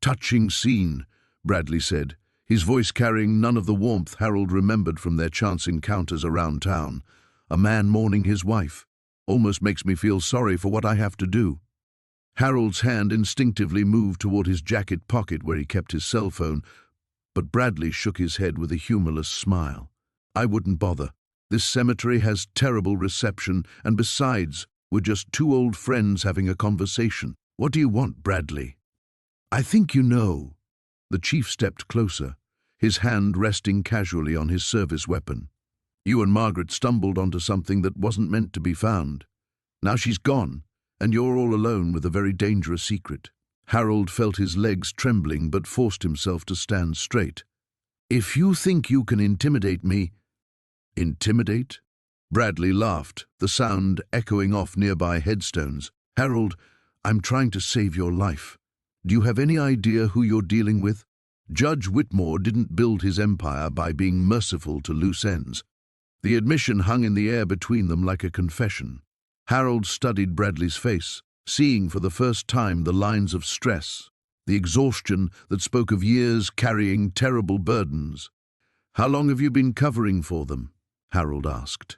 "Touching scene," Bradley said, his voice carrying none of the warmth Harold remembered from their chance encounters around town. "A man mourning his wife. Almost makes me feel sorry for what I have to do." Harold's hand instinctively moved toward his jacket pocket where he kept his cell phone, but Bradley shook his head with a humorless smile. "I wouldn't bother. This cemetery has terrible reception, and besides, we're just 2 old friends having a conversation. What do you want, Bradley?" "I think you know." The chief stepped closer, his hand resting casually on his service weapon. "You and Margaret stumbled onto something that wasn't meant to be found. Now she's gone, and you're all alone with a very dangerous secret." Harold felt his legs trembling but forced himself to stand straight. "If you think you can intimidate me—" "Intimidate?" Bradley laughed, the sound echoing off nearby headstones. "Harold, I'm trying to save your life. Do you have any idea who you're dealing with? Judge Whitmore didn't build his empire by being merciful to loose ends." The admission hung in the air between them like a confession. Harold studied Bradley's face, seeing for the first time the lines of stress, the exhaustion that spoke of years carrying terrible burdens. "How long have you been covering for them?" Harold asked.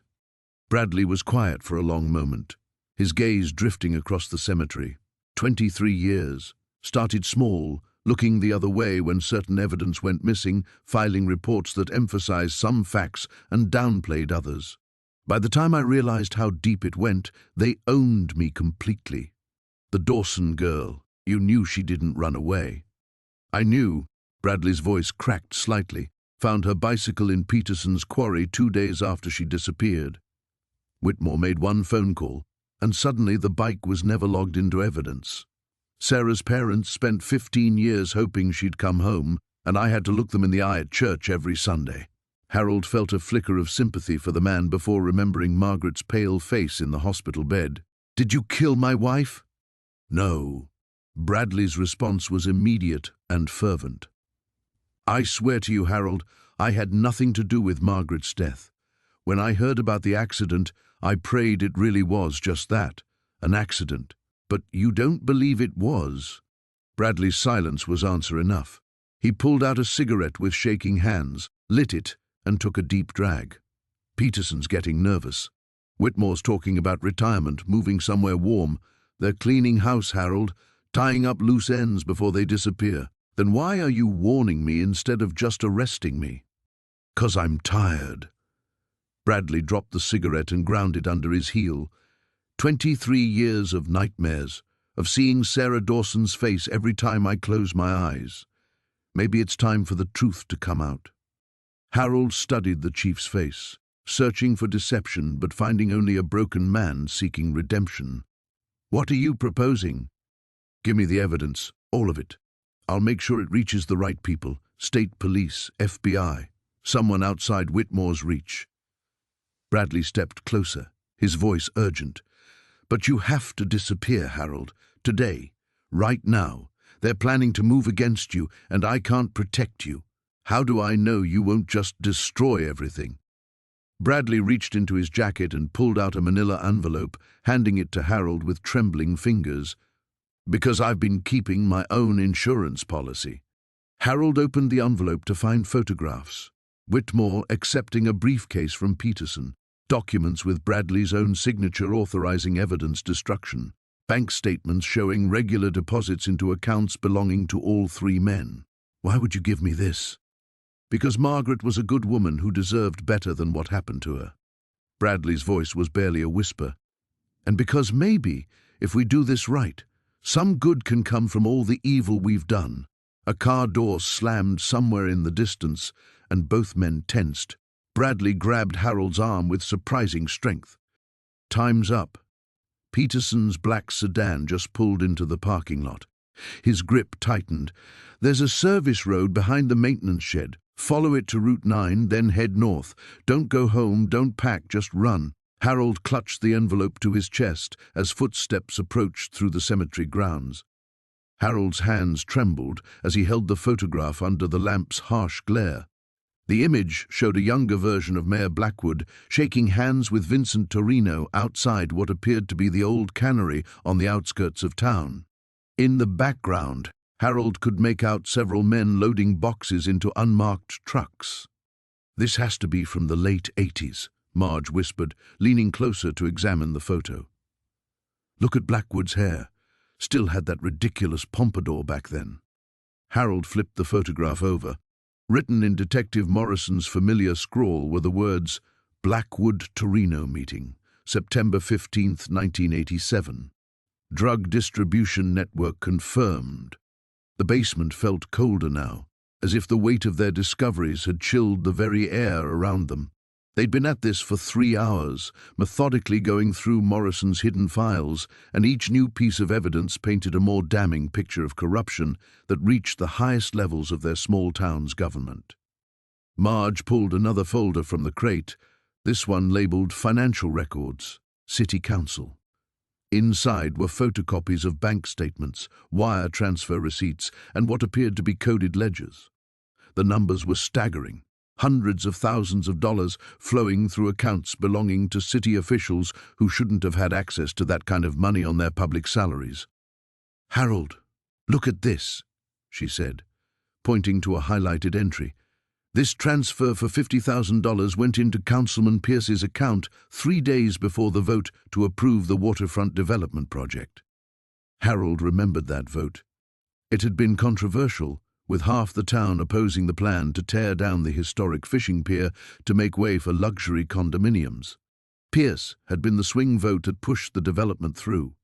Bradley was quiet for a long moment, his gaze drifting across the cemetery. 23 years. Started small, looking the other way when certain evidence went missing, filing reports that emphasized some facts and downplayed others. By the time I realized how deep it went, they owned me completely. The Dawson girl, you knew she didn't run away. "I knew." Bradley's voice cracked slightly. "Found her bicycle in Peterson's quarry 2 days after she disappeared. Whitmore made one phone call, and suddenly the bike was never logged into evidence. Sarah's parents spent 15 years hoping she'd come home, and I had to look them in the eye at church every Sunday." Harold felt a flicker of sympathy for the man before remembering Margaret's pale face in the hospital bed. "Did you kill my wife?" "No." Bradley's response was immediate and fervent. "I swear to you, Harold, I had nothing to do with Margaret's death. When I heard about the accident, I prayed it really was just that, an accident. But you don't believe it was?" Bradley's silence was answer enough. He pulled out a cigarette with shaking hands, lit it, and took a deep drag. "Peterson's getting nervous. Whitmore's talking about retirement, moving somewhere warm. They're cleaning house, Harold, tying up loose ends before they disappear. Then why are you warning me instead of just arresting me?" "'Cause I'm tired." Bradley dropped the cigarette and ground it under his heel. 23 years of nightmares, of seeing Sarah Dawson's face every time I close my eyes. Maybe it's time for the truth to come out." Harold studied the chief's face, searching for deception but finding only a broken man seeking redemption. "What are you proposing?" "Give me the evidence, all of it. I'll make sure it reaches the right people, state police, FBI, someone outside Whitmore's reach." Bradley stepped closer, his voice urgent. "But you have to disappear, Harold. Today. Right now. They're planning to move against you, and I can't protect you. How do I know you won't just destroy everything?" Bradley reached into his jacket and pulled out a manila envelope, handing it to Harold with trembling fingers. "Because I've been keeping my own insurance policy." Harold opened the envelope to find photographs. Whitmore accepting a briefcase from Peterson, Documents with Bradley's own signature authorizing evidence destruction. Bank statements showing regular deposits into accounts belonging to all three men. Why would you give me this? Because Margaret was a good woman who deserved better than what happened to her. Bradley's voice was barely a whisper. And because maybe, if we do this right, some good can come from all the evil we've done. A car door slammed somewhere in the distance, and both men tensed. Bradley grabbed Harold's arm with surprising strength. Time's up. Peterson's black sedan just pulled into the parking lot. His grip tightened. There's a service road behind the maintenance shed. Follow it to Route 9, then head north. Don't go home, don't pack, just run. Harold clutched the envelope to his chest as footsteps approached through the cemetery grounds. Harold's hands trembled as he held the photograph under the lamp's harsh glare. The image showed a younger version of Mayor Blackwood shaking hands with Vincent Torino outside what appeared to be the old cannery on the outskirts of town. In the background, Harold could make out several men loading boxes into unmarked trucks. "This has to be from the late 80s, Marge whispered, leaning closer to examine the photo. "Look at Blackwood's hair. Still had that ridiculous pompadour back then." Harold flipped the photograph over. Written in Detective Morrison's familiar scrawl were the words, "Blackwood Torino Meeting, September 15, 1987. Drug Distribution Network confirmed." The basement felt colder now, as if the weight of their discoveries had chilled the very air around them. They'd been at this for 3 hours, methodically going through Morrison's hidden files, and each new piece of evidence painted a more damning picture of corruption that reached the highest levels of their small town's government. Marge pulled another folder from the crate, this one labeled Financial Records, City Council. Inside were photocopies of bank statements, wire transfer receipts, and what appeared to be coded ledgers. The numbers were staggering. Hundreds of thousands of dollars flowing through accounts belonging to city officials who shouldn't have had access to that kind of money on their public salaries. "Harold, look at this," she said, pointing to a highlighted entry. "This transfer for $50,000 went into Councilman Pierce's account 3 days before the vote to approve the waterfront development project." Harold remembered that vote. It had been controversial, with half the town opposing the plan to tear down the historic fishing pier to make way for luxury condominiums. Pierce had been the swing vote that pushed the development through.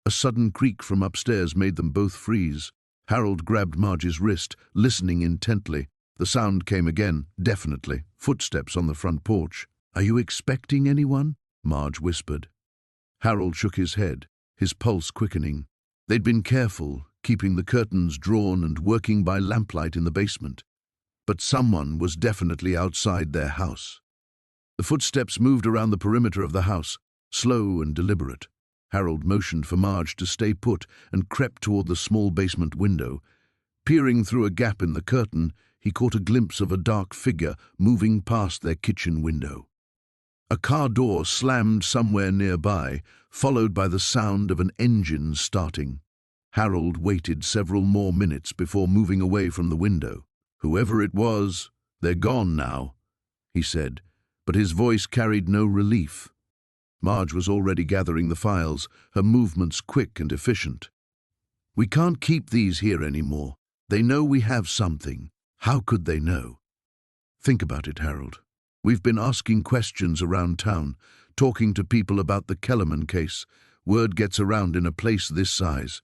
A sudden creak from upstairs made them both freeze. Harold grabbed Marge's wrist, listening intently. The sound came again, definitely, footsteps on the front porch. "Are you expecting anyone?" Marge whispered. Harold shook his head, his pulse quickening. They'd been careful, keeping the curtains drawn and working by lamplight in the basement. But someone was definitely outside their house. The footsteps moved around the perimeter of the house, slow and deliberate. Harold motioned for Marge to stay put and crept toward the small basement window. Peering through a gap in the curtain, he caught a glimpse of a dark figure moving past their kitchen window. A car door slammed somewhere nearby, followed by the sound of an engine starting. Harold waited several more minutes before moving away from the window. "Whoever it was, they're gone now," he said, but his voice carried no relief. Marge was already gathering the files, her movements quick and efficient. "We can't keep these here anymore. They know we have something. How could they know?" "Think about it, Harold. We've been asking questions around town, talking to people about the Kellerman case. Word gets around in a place this size."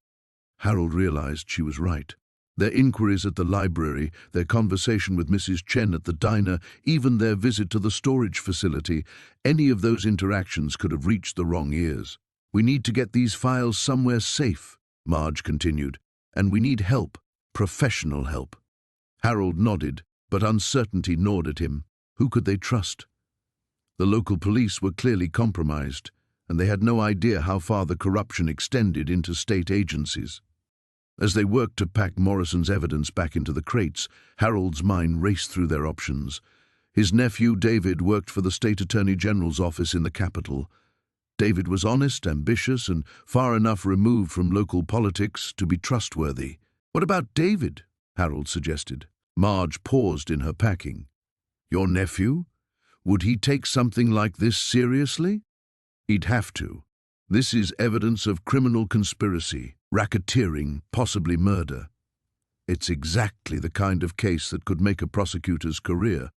Harold realized she was right. Their inquiries at the library, their conversation with Mrs. Chen at the diner, even their visit to the storage facility, any of those interactions could have reached the wrong ears. "We need to get these files somewhere safe," Marge continued, "and we need help, professional help." Harold nodded, but uncertainty gnawed at him. Who could they trust? The local police were clearly compromised, and they had no idea how far the corruption extended into state agencies. As they worked to pack Morrison's evidence back into the crates, Harold's mind raced through their options. His nephew David worked for the State Attorney General's office in the capital. David was honest, ambitious, and far enough removed from local politics to be trustworthy. "What about David?" Harold suggested. Marge paused in her packing. "Your nephew? Would he take something like this seriously? He'd have to. This is evidence of criminal conspiracy, racketeering, possibly murder. It's exactly the kind of case that could make a prosecutor's career.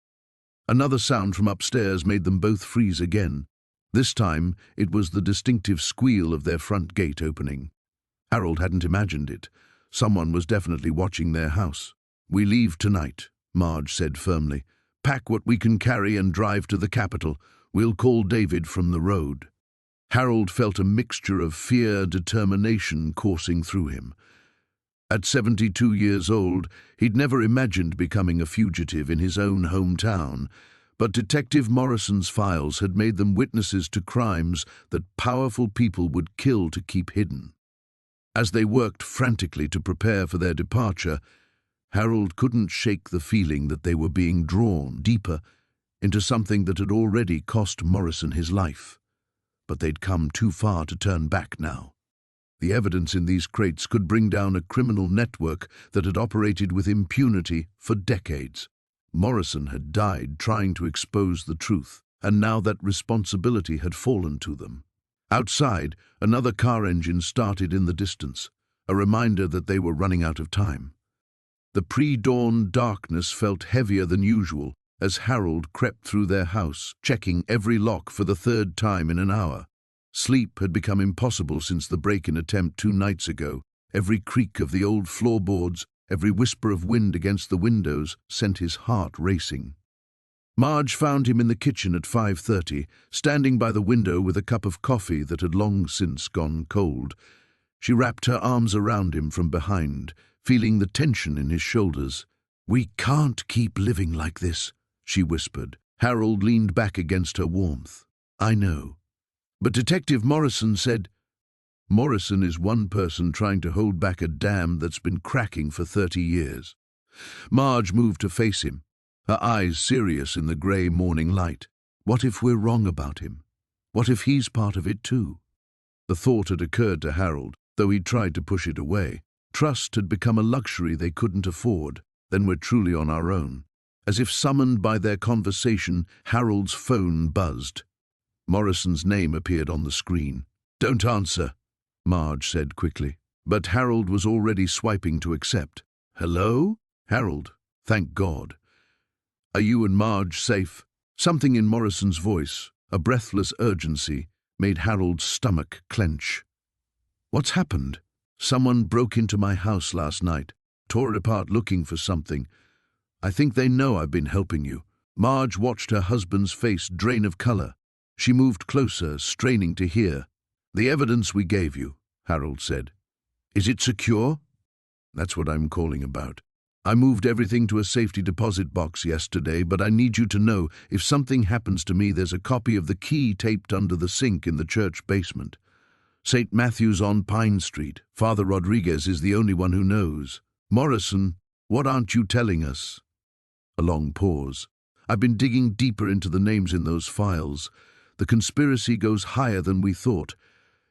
Another sound from upstairs made them both freeze again. This time, it was the distinctive squeal of their front gate opening. Harold hadn't imagined it. Someone was definitely watching their house. "We leave tonight," Marge said firmly. "Pack what we can carry and drive to the capital. We'll call David from the road." Harold felt a mixture of fear and determination coursing through him. At 72 years old, he'd never imagined becoming a fugitive in his own hometown, but Detective Morrison's files had made them witnesses to crimes that powerful people would kill to keep hidden. As they worked frantically to prepare for their departure, Harold couldn't shake the feeling that they were being drawn deeper into something that had already cost Morrison his life. But they'd come too far to turn back now. The evidence in these crates could bring down a criminal network that had operated with impunity for decades. Morrison had died trying to expose the truth, and now that responsibility had fallen to them. Outside, another car engine started in the distance, a reminder that they were running out of time. The pre-dawn darkness felt heavier than usual as Harold crept through their house, checking every lock for the third time in an hour. Sleep had become impossible since the break-in attempt 2 nights ago. Every creak of the old floorboards, every whisper of wind against the windows sent his heart racing. Marge found him in the kitchen at 5:30, standing by the window with a cup of coffee that had long since gone cold. She wrapped her arms around him from behind, feeling the tension in his shoulders. "We can't keep living like this," she whispered. Harold leaned back against her warmth. "I know. But Detective Morrison said—" "Morrison is one person trying to hold back a dam that's been cracking for 30 years. Marge moved to face him, her eyes serious in the grey morning light. "What if we're wrong about him? What if he's part of it too?" The thought had occurred to Harold, though he'd tried to push it away. Trust had become a luxury they couldn't afford. Then we're truly on our own. As if summoned by their conversation, Harold's phone buzzed. Morrison's name appeared on the screen. "Don't answer," Marge said quickly. But Harold was already swiping to accept. "Hello? Harold, thank God. Are you and Marge safe?" Something in Morrison's voice, a breathless urgency, made Harold's stomach clench. "What's happened?" "Someone broke into my house last night, tore it apart looking for something. I think they know I've been helping you." Marge watched her husband's face drain of color. She moved closer, straining to hear. "The evidence we gave you," Harold said. "Is it secure?" "That's what I'm calling about. I moved everything to a safety deposit box yesterday, but I need you to know if something happens to me, there's a copy of the key taped under the sink in the church basement. St. Matthew's on Pine Street. Father Rodriguez is the only one who knows. Morrison, what aren't you telling us?" A long pause. "I've been digging deeper into the names in those files. The conspiracy goes higher than we thought.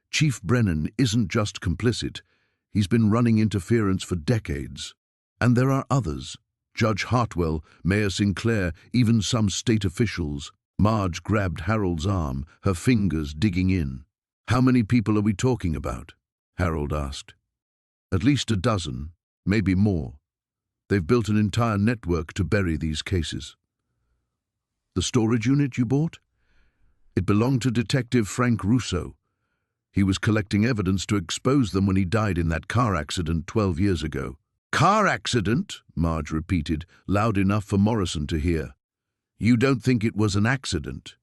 Chief Brennan isn't just complicit. He's been running interference for decades. And there are others. Judge Hartwell, Mayor Sinclair, even some state officials." Marge grabbed Harold's arm, her fingers digging in. "How many people are we talking about?" Harold asked. "At least a dozen, maybe more. They've built an entire network to bury these cases." "The storage unit you bought?" "It belonged to Detective Frank Russo. He was collecting evidence to expose them when he died in that car accident 12 years ago." "Car accident?" Marge repeated, loud enough for Morrison to hear. "You don't think it was an accident?"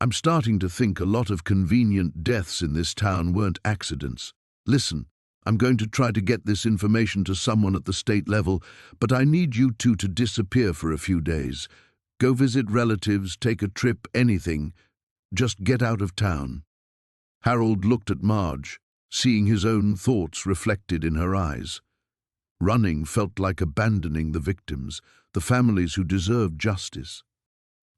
"I'm starting to think a lot of convenient deaths in this town weren't accidents. Listen, I'm going to try to get this information to someone at the state level, but I need you two to disappear for a few days. Go visit relatives, take a trip, anything. Just get out of town." Harold looked at Marge, seeing his own thoughts reflected in her eyes. Running felt like abandoning the victims, the families who deserved justice.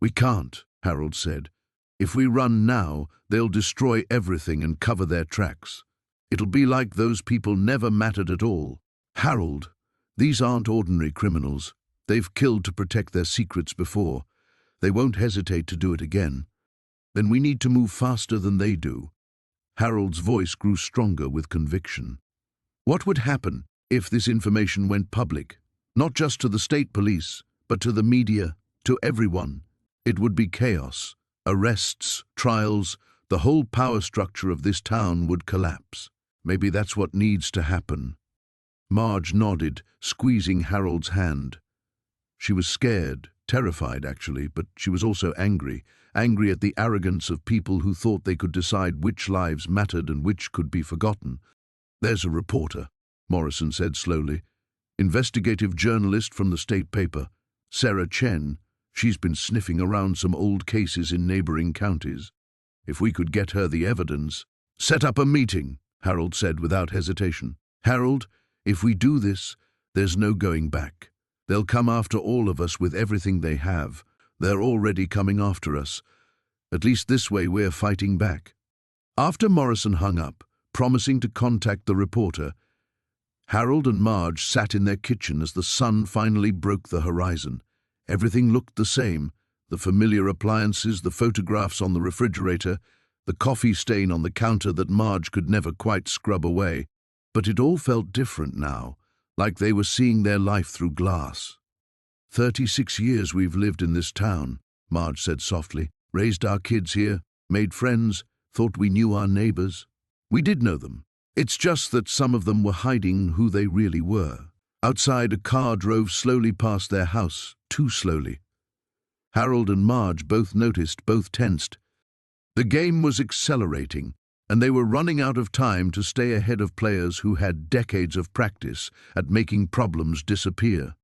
"We can't," Harold said. "If we run now, they'll destroy everything and cover their tracks. It'll be like those people never mattered at all." "Harold, these aren't ordinary criminals. They've killed to protect their secrets before. They won't hesitate to do it again. Then we need to move faster than they do. Harold's voice grew stronger with conviction. What would happen if this information went public? Not just to the state police, but to the media, to everyone. It would be chaos. Arrests, trials, the whole power structure of this town would collapse. Maybe that's what needs to happen. Marge nodded, squeezing Harold's hand. She was scared, terrified actually, but she was also angry at the arrogance of people who thought they could decide which lives mattered and which could be forgotten. "There's a reporter," Morrison said slowly. "Investigative journalist from the state paper, Sarah Chen. She's been sniffing around some old cases in neighboring counties. If we could get her the evidence—" "Set up a meeting," Harold said without hesitation. "Harold, if we do this, there's no going back. They'll come after all of us with everything they have. They're already coming after us. At least this way we're fighting back." After Morrison hung up, promising to contact the reporter, Harold and Marge sat in their kitchen as the sun finally broke the horizon. Everything looked the same: the familiar appliances, the photographs on the refrigerator, the coffee stain on the counter that Marge could never quite scrub away. But it all felt different now, like they were seeing their life through glass. 36 years we've lived in this town," Marge said softly. "Raised our kids here, made friends, thought we knew our neighbors. We did know them. It's just that some of them were hiding who they really were." Outside, a car drove slowly past their house, too slowly. Harold and Marge both noticed, both tensed. The game was accelerating, and they were running out of time to stay ahead of players who had decades of practice at making problems disappear.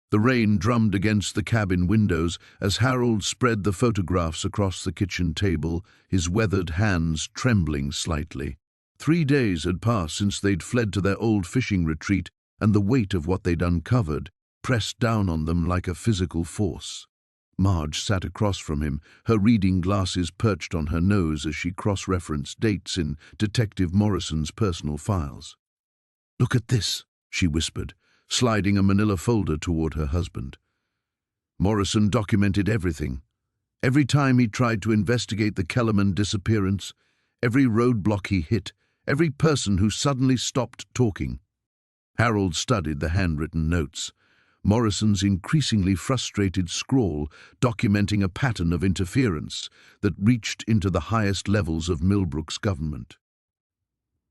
The rain drummed against the cabin windows as Harold spread the photographs across the kitchen table, his weathered hands trembling slightly. 3 days had passed since they'd fled to their old fishing retreat, and the weight of what they'd uncovered pressed down on them like a physical force. Marge sat across from him, her reading glasses perched on her nose as she cross-referenced dates in Detective Morrison's personal files. "Look at this," she whispered, sliding a manila folder toward her husband. Morrison documented everything. Every time he tried to investigate the Kellerman disappearance, every roadblock he hit, every person who suddenly stopped talking. Harold studied the handwritten notes. Morrison's increasingly frustrated scrawl documenting a pattern of interference that reached into the highest levels of Millbrook's government.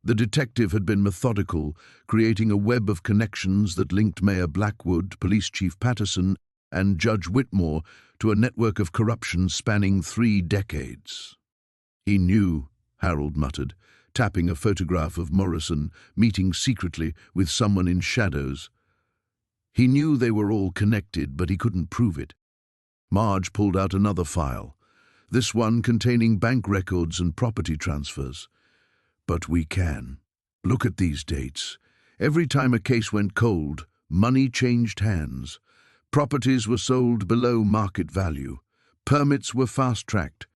The detective had been methodical, creating a web of connections that linked Mayor Blackwood, Police Chief Patterson, and Judge Whitmore to a network of corruption spanning 3 decades. "He knew," Harold muttered, tapping a photograph of Morrison meeting secretly with someone in shadows. He knew they were all connected, but he couldn't prove it. Marge pulled out another file, this one containing bank records and property transfers. "But we can. Look at these dates. Every time a case went cold, money changed hands. Properties were sold below market value. Permits were fast-tracked.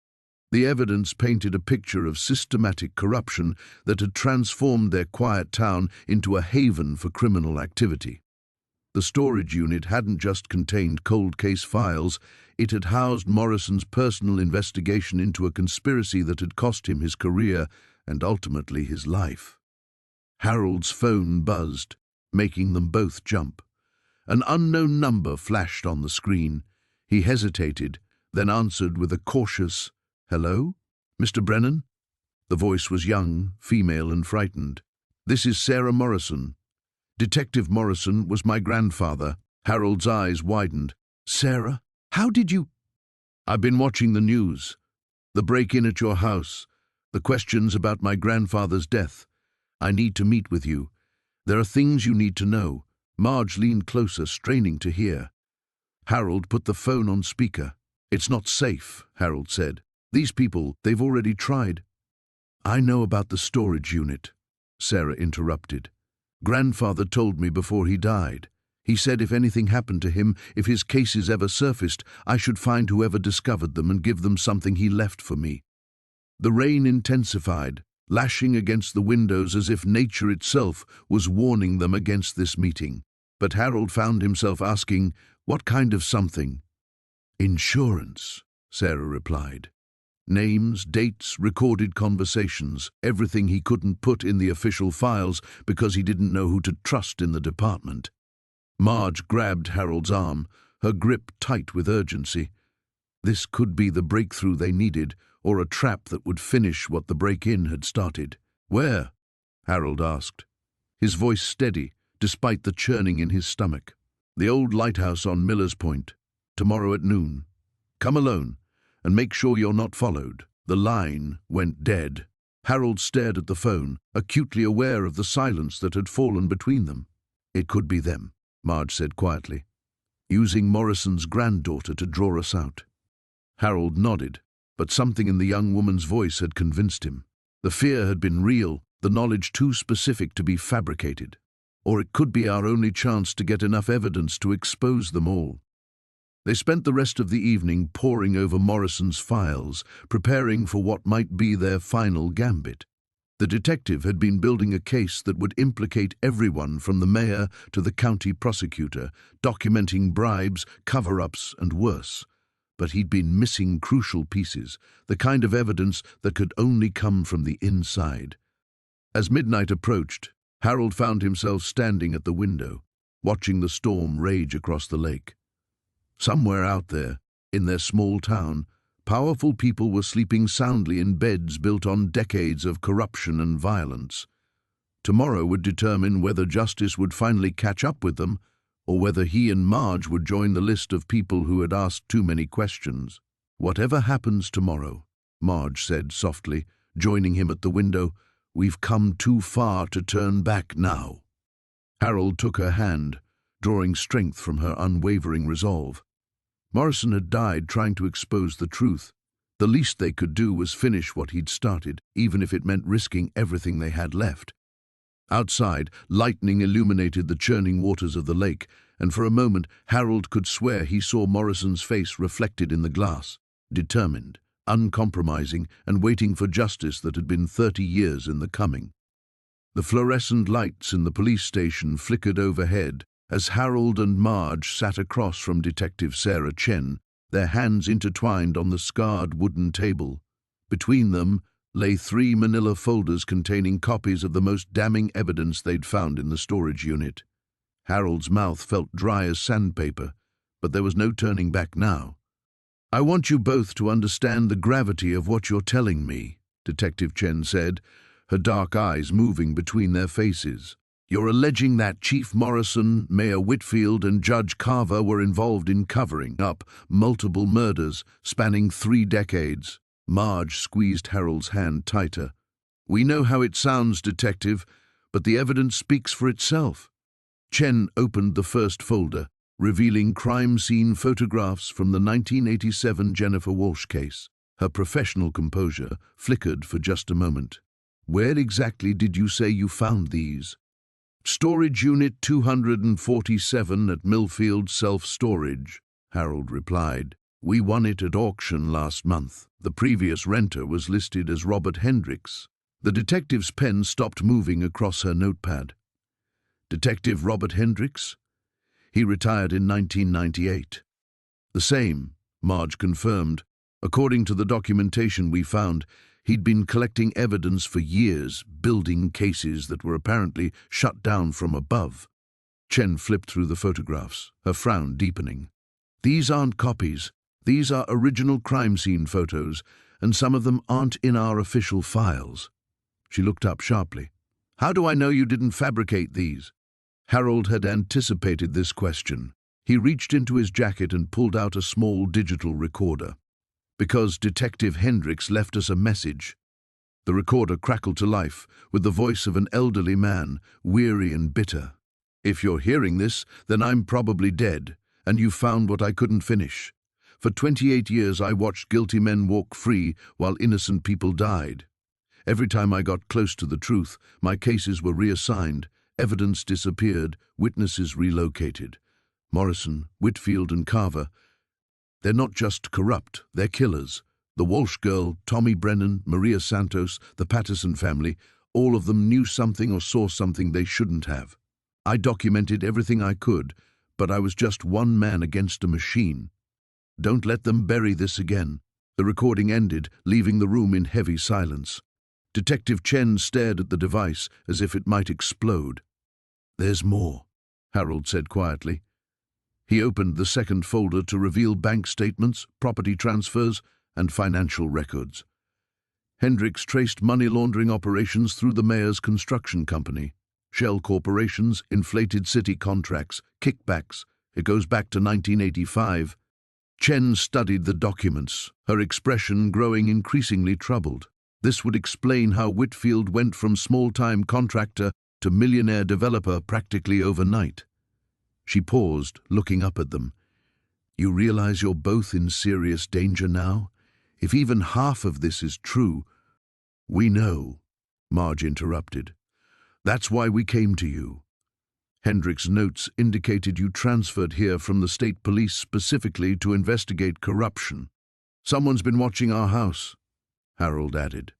The evidence painted a picture of systematic corruption that had transformed their quiet town into a haven for criminal activity. The storage unit hadn't just contained cold case files, it had housed Morrison's personal investigation into a conspiracy that had cost him his career and ultimately his life." Harold's phone buzzed, making them both jump. An unknown number flashed on the screen. He hesitated, then answered with a cautious, "Hello? Mr. Brennan?" The voice was young, female and frightened. "This is Sarah Morrison. Detective Morrison was my grandfather." Harold's eyes widened. "Sarah? How did you—" "I've been watching the news. The break-in at your house. The questions about my grandfather's death. I need to meet with you. There are things you need to know." Marge leaned closer, straining to hear. Harold put the phone on speaker. "It's not safe," Harold said. "These people, they've already tried." "I know about the storage unit," Sarah interrupted. "Grandfather told me before he died. He said if anything happened to him, if his cases ever surfaced, I should find whoever discovered them and give them something he left for me." The rain intensified, lashing against the windows as if nature itself was warning them against this meeting. But Harold found himself asking, what kind of something? Insurance, Sarah replied. Names, dates, recorded conversations, everything he couldn't put in the official files because he didn't know who to trust in the department. Marge grabbed Harold's arm, her grip tight with urgency. This could be the breakthrough they needed, or a trap that would finish what the break-in had started. "Where?" Harold asked, his voice steady despite the churning in his stomach. "The old lighthouse on Miller's Point. Tomorrow at noon. Come alone, and make sure you're not followed." The line went dead. Harold stared at the phone, acutely aware of the silence that had fallen between them. "It could be them," Marge said quietly, "using Morrison's granddaughter to draw us out." Harold nodded, but something in the young woman's voice had convinced him. The fear had been real, the knowledge too specific to be fabricated. Or it could be our only chance to get enough evidence to expose them all. They spent the rest of the evening poring over Morrison's files, preparing for what might be their final gambit. The detective had been building a case that would implicate everyone from the mayor to the county prosecutor, documenting bribes, cover-ups, and worse. But he'd been missing crucial pieces, the kind of evidence that could only come from the inside. As midnight approached, Harold found himself standing at the window, watching the storm rage across the lake. Somewhere out there, in their small town, powerful people were sleeping soundly in beds built on decades of corruption and violence. Tomorrow would determine whether justice would finally catch up with them, or whether he and Marge would join the list of people who had asked too many questions. "Whatever happens tomorrow," Marge said softly, joining him at the window, "we've come too far to turn back now." Harold took her hand, drawing strength from her unwavering resolve. Morrison had died trying to expose the truth. The least they could do was finish what he'd started, even if it meant risking everything they had left. Outside, lightning illuminated the churning waters of the lake, and for a moment Harold could swear he saw Morrison's face reflected in the glass, determined, uncompromising, and waiting for justice that had been 30 years in the coming. The fluorescent lights in the police station flickered overhead as Harold and Marge sat across from Detective Sarah Chen, their hands intertwined on the scarred wooden table. Between them lay 3 manila folders containing copies of the most damning evidence they'd found in the storage unit. Harold's mouth felt dry as sandpaper, but there was no turning back now. "I want you both to understand the gravity of what you're telling me," Detective Chen said, her dark eyes moving between their faces. "You're alleging that Chief Morrison, Mayor Whitfield, and Judge Carver were involved in covering up multiple murders spanning 3 decades. Marge squeezed Harold's hand tighter. "We know how it sounds, Detective, but the evidence speaks for itself." Chen opened the first folder, revealing crime scene photographs from the 1987 Jennifer Walsh case. Her professional composure flickered for just a moment. "Where exactly did you say you found these?" "Storage Unit 247 at Millfield Self-Storage," Harold replied. "We won it at auction last month. The previous renter was listed as Robert Hendricks." The detective's pen stopped moving across her notepad. "Detective Robert Hendricks? He retired in 1998. "The same," Marge confirmed. "According to the documentation we found, he'd been collecting evidence for years, building cases that were apparently shut down from above." Chen flipped through the photographs, her frown deepening. "These aren't copies. These are original crime scene photos, and some of them aren't in our official files." She looked up sharply. "How do I know you didn't fabricate these?" Harold had anticipated this question. He reached into his jacket and pulled out a small digital recorder. "Because Detective Hendricks left us a message." The recorder crackled to life with the voice of an elderly man, weary and bitter. "If you're hearing this, then I'm probably dead, and you found what I couldn't finish. For 28 years I watched guilty men walk free while innocent people died. Every time I got close to the truth, my cases were reassigned, evidence disappeared, witnesses relocated. Morrison, Whitfield, and Carver, they're not just corrupt, they're killers. The Walsh girl, Tommy Brennan, Maria Santos, the Patterson family, all of them knew something or saw something they shouldn't have. I documented everything I could, but I was just one man against a machine. Don't let them bury this again." The recording ended, leaving the room in heavy silence. Detective Chen stared at the device as if it might explode. "There's more," Harold said quietly. He opened the second folder to reveal bank statements, property transfers, and financial records. Hendricks traced money laundering operations through the mayor's construction company. Shell corporations, inflated city contracts, kickbacks. It goes back to 1985. Chen studied the documents, her expression growing increasingly troubled. This would explain how Whitfield went from small-time contractor to millionaire developer practically overnight. She paused, looking up at them. "You realize you're both in serious danger now? If even half of this is true—" "We know," Marge interrupted. "That's why we came to you. Hendricks' notes indicated you transferred here from the state police specifically to investigate corruption. Someone's been watching our house," Harold added.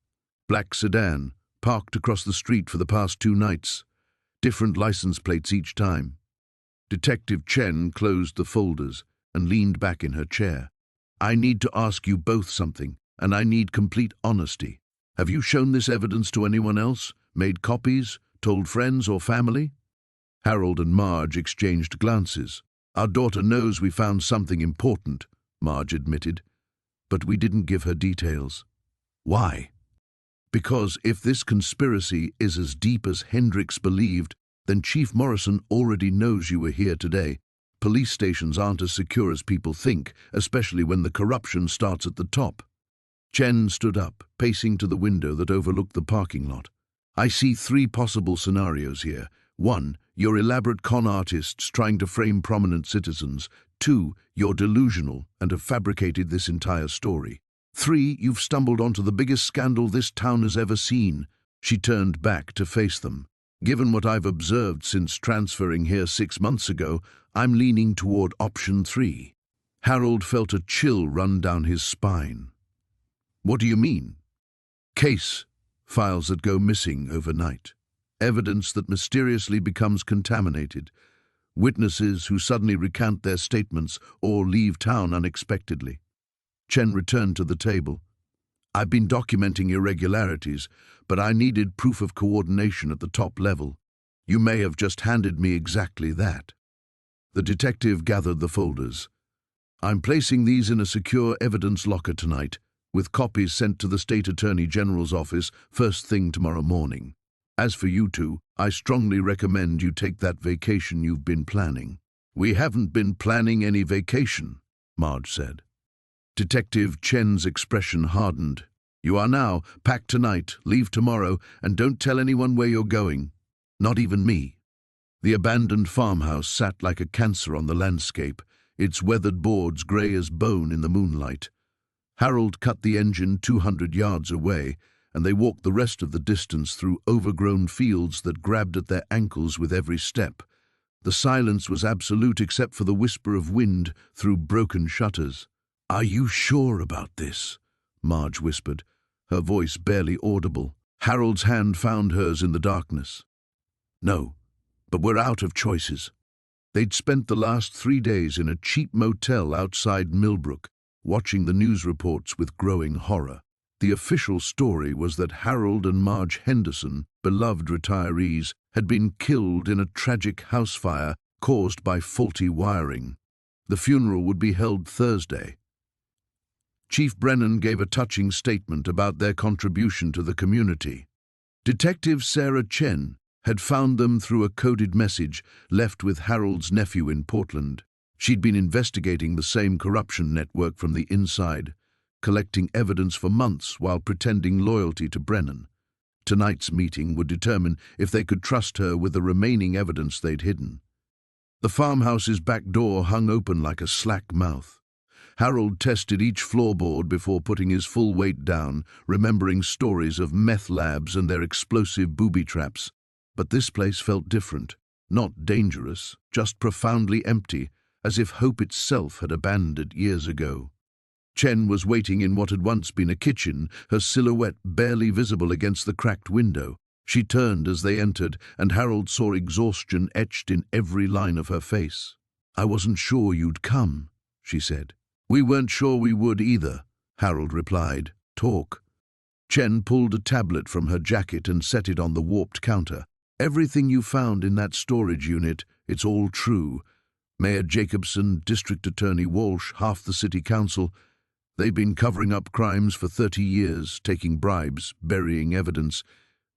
"Black sedan, parked across the street for the past 2 nights. Different license plates each time." Detective Chen closed the folders and leaned back in her chair. "I need to ask you both something, and I need complete honesty. Have you shown this evidence to anyone else? Made copies? Told friends or family?" Harold and Marge exchanged glances. "Our daughter knows we found something important," Marge admitted, "but we didn't give her details." "Why?" "Because if this conspiracy is as deep as Hendricks believed, then Chief Morrison already knows you were here today. Police stations aren't as secure as people think, especially when the corruption starts at the top." Chen stood up, pacing to the window that overlooked the parking lot. "I see 3 possible scenarios here. 1, you're elaborate con artists trying to frame prominent citizens. 2, you're delusional and have fabricated this entire story. 3, you've stumbled onto the biggest scandal this town has ever seen." She turned back to face them. "Given what I've observed since transferring here 6 months ago, I'm leaning toward option 3. Harold felt a chill run down his spine. "What do you mean?" "Case. Files that go missing overnight. Evidence that mysteriously becomes contaminated. Witnesses who suddenly recant their statements or leave town unexpectedly." Chen returned to the table. "I've been documenting irregularities, but I needed proof of coordination at the top level. You may have just handed me exactly that." The detective gathered the folders. "I'm placing these in a secure evidence locker tonight, with copies sent to the State Attorney General's office first thing tomorrow morning. As for you two, I strongly recommend you take that vacation you've been planning." "We haven't been planning any vacation," Marge said. Detective Chen's expression hardened. "You are now. Pack tonight, leave tomorrow, and don't tell anyone where you're going. Not even me." The abandoned farmhouse sat like a cancer on the landscape, its weathered boards grey as bone in the moonlight. Harold cut the engine 200 yards away, and they walked the rest of the distance through overgrown fields that grabbed at their ankles with every step. The silence was absolute except for the whisper of wind through broken shutters. "Are you sure about this?" Marge whispered, her voice barely audible. Harold's hand found hers in the darkness. "No, but we're out of choices." They'd spent the last 3 days in a cheap motel outside Millbrook, watching the news reports with growing horror. The official story was that Harold and Marge Henderson, beloved retirees, had been killed in a tragic house fire caused by faulty wiring. The funeral would be held Thursday. Chief Brennan gave a touching statement about their contribution to the community. Detective Sarah Chen had found them through a coded message left with Harold's nephew in Portland. She'd been investigating the same corruption network from the inside, collecting evidence for months while pretending loyalty to Brennan. Tonight's meeting would determine if they could trust her with the remaining evidence they'd hidden. The farmhouse's back door hung open like a slack mouth. Harold tested each floorboard before putting his full weight down, remembering stories of meth labs and their explosive booby traps. But this place felt different. Not dangerous, just profoundly empty, as if hope itself had abandoned it years ago. Chen was waiting in what had once been a kitchen, her silhouette barely visible against the cracked window. She turned as they entered, and Harold saw exhaustion etched in every line of her face. "I wasn't sure you'd come," she said. We weren't sure we would either, Harold replied. Talk. Chen pulled a tablet from her jacket and set it on the warped counter. Everything you found in that storage unit, it's all true. Mayor Jacobson, District Attorney Walsh, half the city council, they've been covering up crimes for 30 years, taking bribes, burying evidence,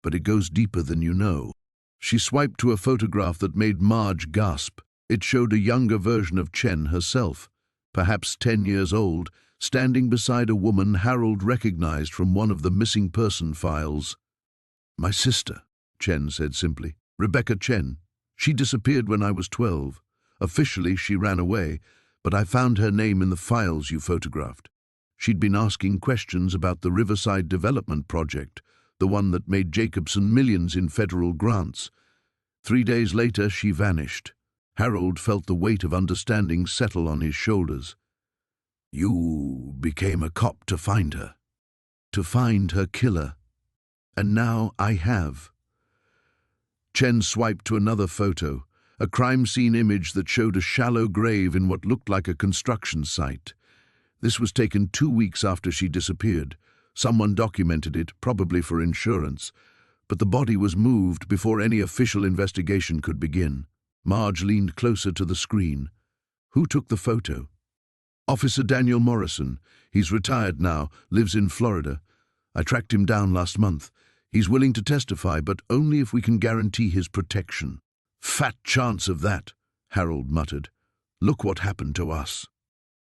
but it goes deeper than you know. She swiped to a photograph that made Marge gasp. It showed a younger version of Chen herself, perhaps 10 years old, standing beside a woman Harold recognized from one of the missing person files. My sister, Chen said simply. Rebecca Chen. She disappeared when I was 12. Officially, she ran away, but I found her name in the files you photographed. She'd been asking questions about the Riverside Development Project, the one that made Jacobson millions in federal grants. 3 days later, she vanished. Harold felt the weight of understanding settle on his shoulders. You became a cop to find her. To find her killer. And now I have. Chen swiped to another photo, a crime scene image that showed a shallow grave in what looked like a construction site. This was taken 2 weeks after she disappeared. Someone documented it, probably for insurance, but the body was moved before any official investigation could begin. Marge leaned closer to the screen. Who took the photo? Officer Daniel Morrison. He's retired now, lives in Florida. I tracked him down last month. He's willing to testify, but only if we can guarantee his protection. Fat chance of that, Harold muttered. Look what happened to us.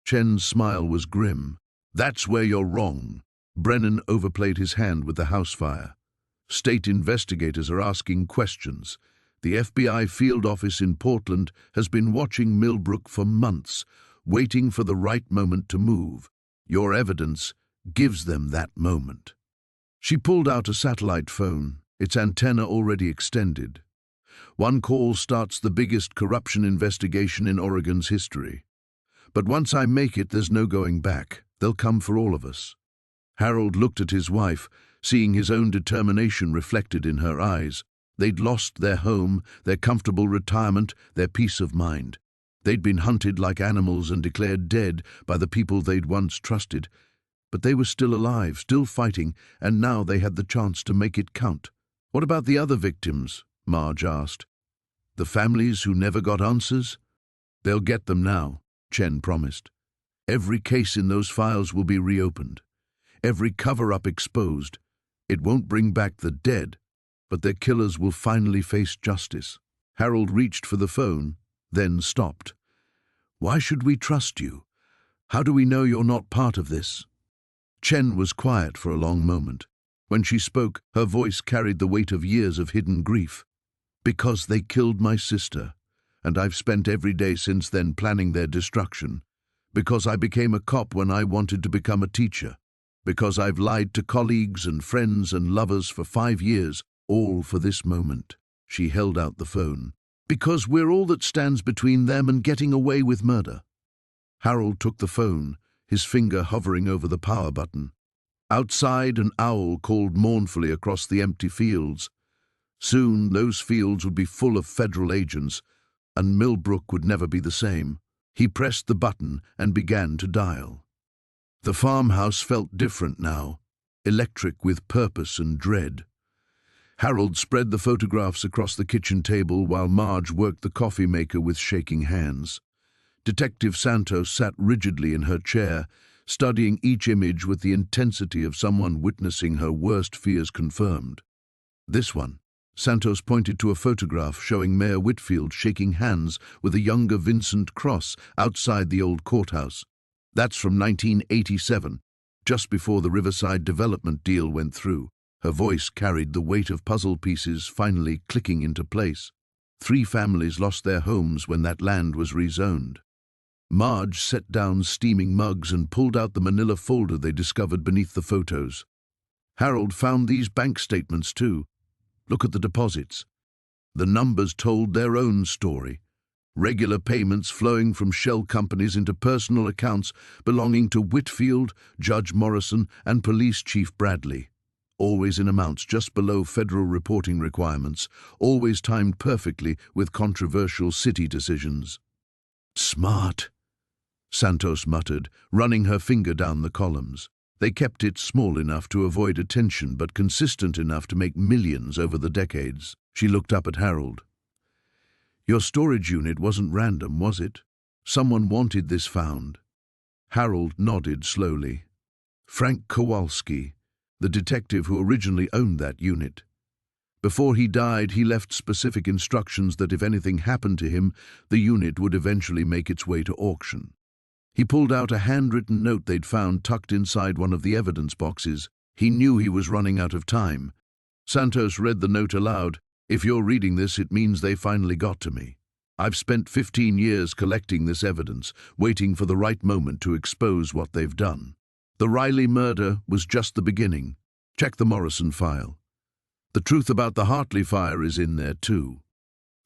Chen's smile was grim. That's where you're wrong. Brennan overplayed his hand with the house fire. State investigators are asking questions. The FBI field office in Portland has been watching Millbrook for months, waiting for the right moment to move. Your evidence gives them that moment. She pulled out a satellite phone, its antenna already extended. One call starts the biggest corruption investigation in Oregon's history. But once I make it, there's no going back. They'll come for all of us. Harold looked at his wife, seeing his own determination reflected in her eyes. They'd lost their home, their comfortable retirement, their peace of mind. They'd been hunted like animals and declared dead by the people they'd once trusted. But they were still alive, still fighting, and now they had the chance to make it count. What about the other victims? Marge asked. The families who never got answers? They'll get them now, Chen promised. Every case in those files will be reopened. Every cover-up exposed. It won't bring back the dead, but their killers will finally face justice. Harold reached for the phone, then stopped. Why should we trust you? How do we know you're not part of this? Chen was quiet for a long moment. When she spoke, her voice carried the weight of years of hidden grief. Because they killed my sister, and I've spent every day since then planning their destruction. Because I became a cop when I wanted to become a teacher. Because I've lied to colleagues and friends and lovers for 5 years, all for this moment. She held out the phone. Because we're all that stands between them and getting away with murder. Harold took the phone, his finger hovering over the power button. Outside, an owl called mournfully across the empty fields. Soon, those fields would be full of federal agents, and Millbrook would never be the same. He pressed the button and began to dial. The farmhouse felt different now, electric with purpose and dread. Harold spread the photographs across the kitchen table while Marge worked the coffee maker with shaking hands. Detective Santos sat rigidly in her chair, studying each image with the intensity of someone witnessing her worst fears confirmed. This one. Santos pointed to a photograph showing Mayor Whitfield shaking hands with a younger Vincent Cross outside the old courthouse. That's from 1987, just before the Riverside Development deal went through. Her voice carried the weight of puzzle pieces finally clicking into place. 3 families lost their homes when that land was rezoned. Marge set down steaming mugs and pulled out the manila folder they discovered beneath the photos. Harold found these bank statements too. Look at the deposits. The numbers told their own story. Regular payments flowing from shell companies into personal accounts belonging to Whitfield, Judge Morrison, and Police Chief Bradley. Always in amounts just below federal reporting requirements, always timed perfectly with controversial city decisions. Smart. Santos muttered, running her finger down the columns. They kept it small enough to avoid attention, but consistent enough to make millions over the decades. She looked up at Harold. Your storage unit wasn't random, was it? Someone wanted this found. Harold nodded slowly. Frank Kowalski, the detective who originally owned that unit. Before he died, he left specific instructions that if anything happened to him, the unit would eventually make its way to auction. He pulled out a handwritten note they'd found tucked inside one of the evidence boxes. He knew he was running out of time. Santos read the note aloud. If you're reading this, it means they finally got to me. I've spent 15 years collecting this evidence, waiting for the right moment to expose what they've done. The Riley murder was just the beginning. Check the Morrison file. The truth about the Hartley fire is in there too.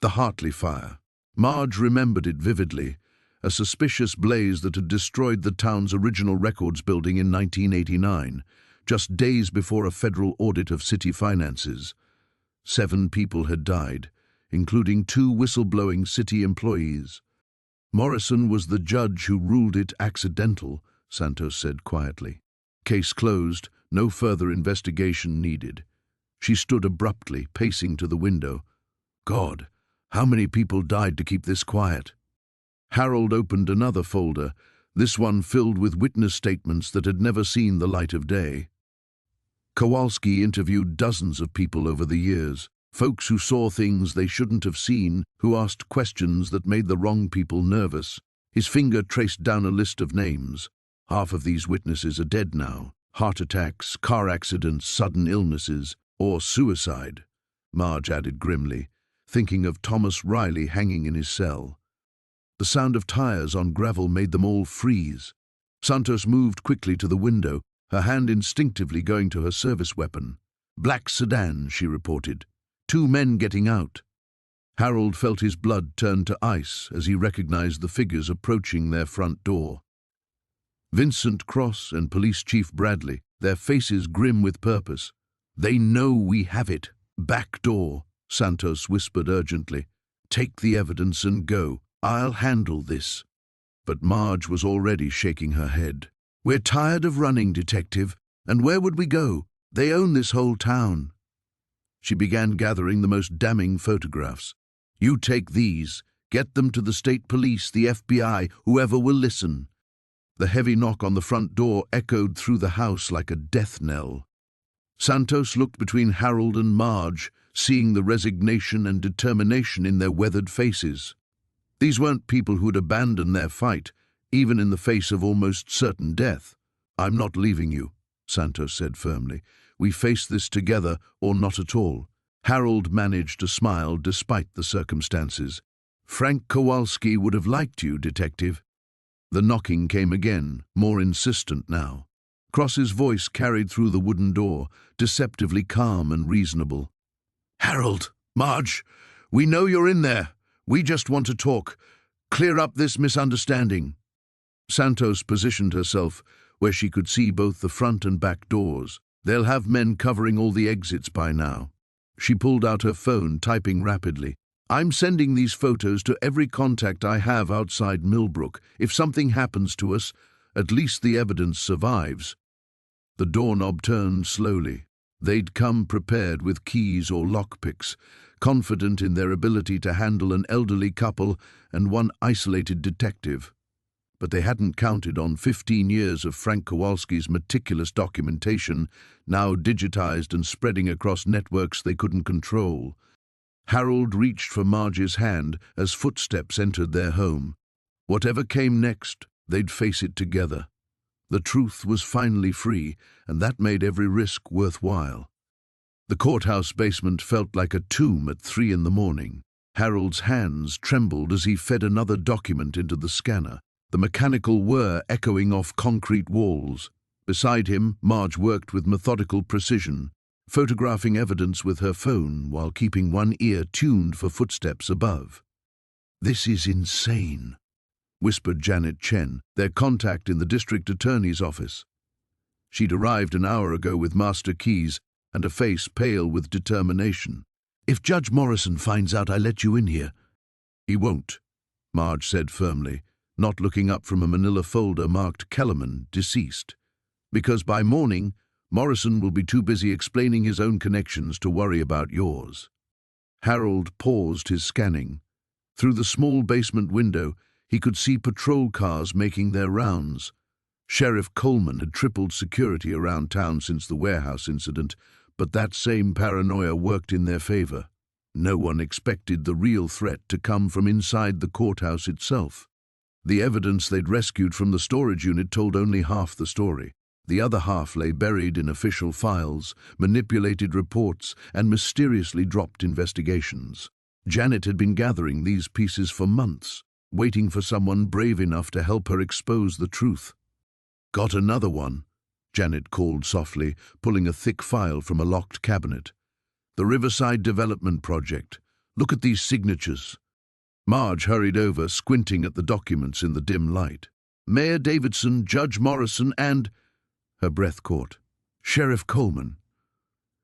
The Hartley fire. Marge remembered it vividly, a suspicious blaze that had destroyed the town's original records building in 1989, just days before a federal audit of city finances. 7 people had died, including 2 whistleblowing city employees. Morrison was the judge who ruled it accidental, Santos said quietly. Case closed, no further investigation needed. She stood abruptly, pacing to the window. God, how many people died to keep this quiet? Harold opened another folder, this one filled with witness statements that had never seen the light of day. Kowalski interviewed dozens of people over the years, folks who saw things they shouldn't have seen, who asked questions that made the wrong people nervous. His finger traced down a list of names. Half of these witnesses are dead now. Heart attacks, car accidents, sudden illnesses, or suicide, Marge added grimly, thinking of Thomas Riley hanging in his cell. The sound of tires on gravel made them all freeze. Santos moved quickly to the window, her hand instinctively going to her service weapon. Black sedan, she reported. 2 men getting out. Harold felt his blood turn to ice as he recognized the figures approaching their front door. Vincent Cross and Police Chief Bradley, their faces grim with purpose. They know we have it. Back door, Santos whispered urgently. Take the evidence and go. I'll handle this. But Marge was already shaking her head. We're tired of running, detective, and where would we go? They own this whole town. She began gathering the most damning photographs. You take these, get them to the state police, the FBI, whoever will listen. The heavy knock on the front door echoed through the house like a death knell. Santos looked between Harold and Marge, seeing the resignation and determination in their weathered faces. These weren't people who'd abandon their fight, even in the face of almost certain death. I'm not leaving you, Santos said firmly. We face this together or not at all. Harold managed to smile despite the circumstances. Frank Kowalski would have liked you, detective. The knocking came again, more insistent now. Cross's voice carried through the wooden door, deceptively calm and reasonable. Harold, Marge, we know you're in there. We just want to talk. Clear up this misunderstanding. Santos positioned herself where she could see both the front and back doors. They'll have men covering all the exits by now. She pulled out her phone, typing rapidly. I'm sending these photos to every contact I have outside Millbrook. If something happens to us, at least the evidence survives. The doorknob turned slowly. They'd come prepared with keys or lockpicks, confident in their ability to handle an elderly couple and one isolated detective. But they hadn't counted on 15 years of Frank Kowalski's meticulous documentation, now digitized and spreading across networks they couldn't control. Harold reached for Marge's hand as footsteps entered their home. Whatever came next, they'd face it together. The truth was finally free, and that made every risk worthwhile. The courthouse basement felt like a tomb at 3 a.m. Harold's hands trembled as he fed another document into the scanner, the mechanical whir echoing off concrete walls. Beside him, Marge worked with methodical precision, photographing evidence with her phone while keeping one ear tuned for footsteps above. This is insane, whispered Janet Chen, their contact in the district attorney's office. She'd arrived an hour ago with master keys and a face pale with determination. If Judge Morrison finds out I let you in here. He won't, Marge said firmly. not looking up from a manila folder marked Kellerman, deceased. Because by morning, Morrison will be too busy explaining his own connections to worry about yours. Harold paused his scanning. Through the small basement window, he could see patrol cars making their rounds. Sheriff Coleman had tripled security around town since the warehouse incident, but that same paranoia worked in their favor. No one expected the real threat to come from inside the courthouse itself. The evidence they'd rescued from the storage unit told only half the story. The other half lay buried in official files, manipulated reports, and mysteriously dropped investigations. Janet had been gathering these pieces for months, waiting for someone brave enough to help her expose the truth. "Got another one," Janet called softly, pulling a thick file from a locked cabinet. "The Riverside Development Project. Look at these signatures." Marge hurried over, squinting at the documents in the dim light. "Mayor Davidson, Judge Morrison, and—" Her breath caught. "Sheriff Coleman."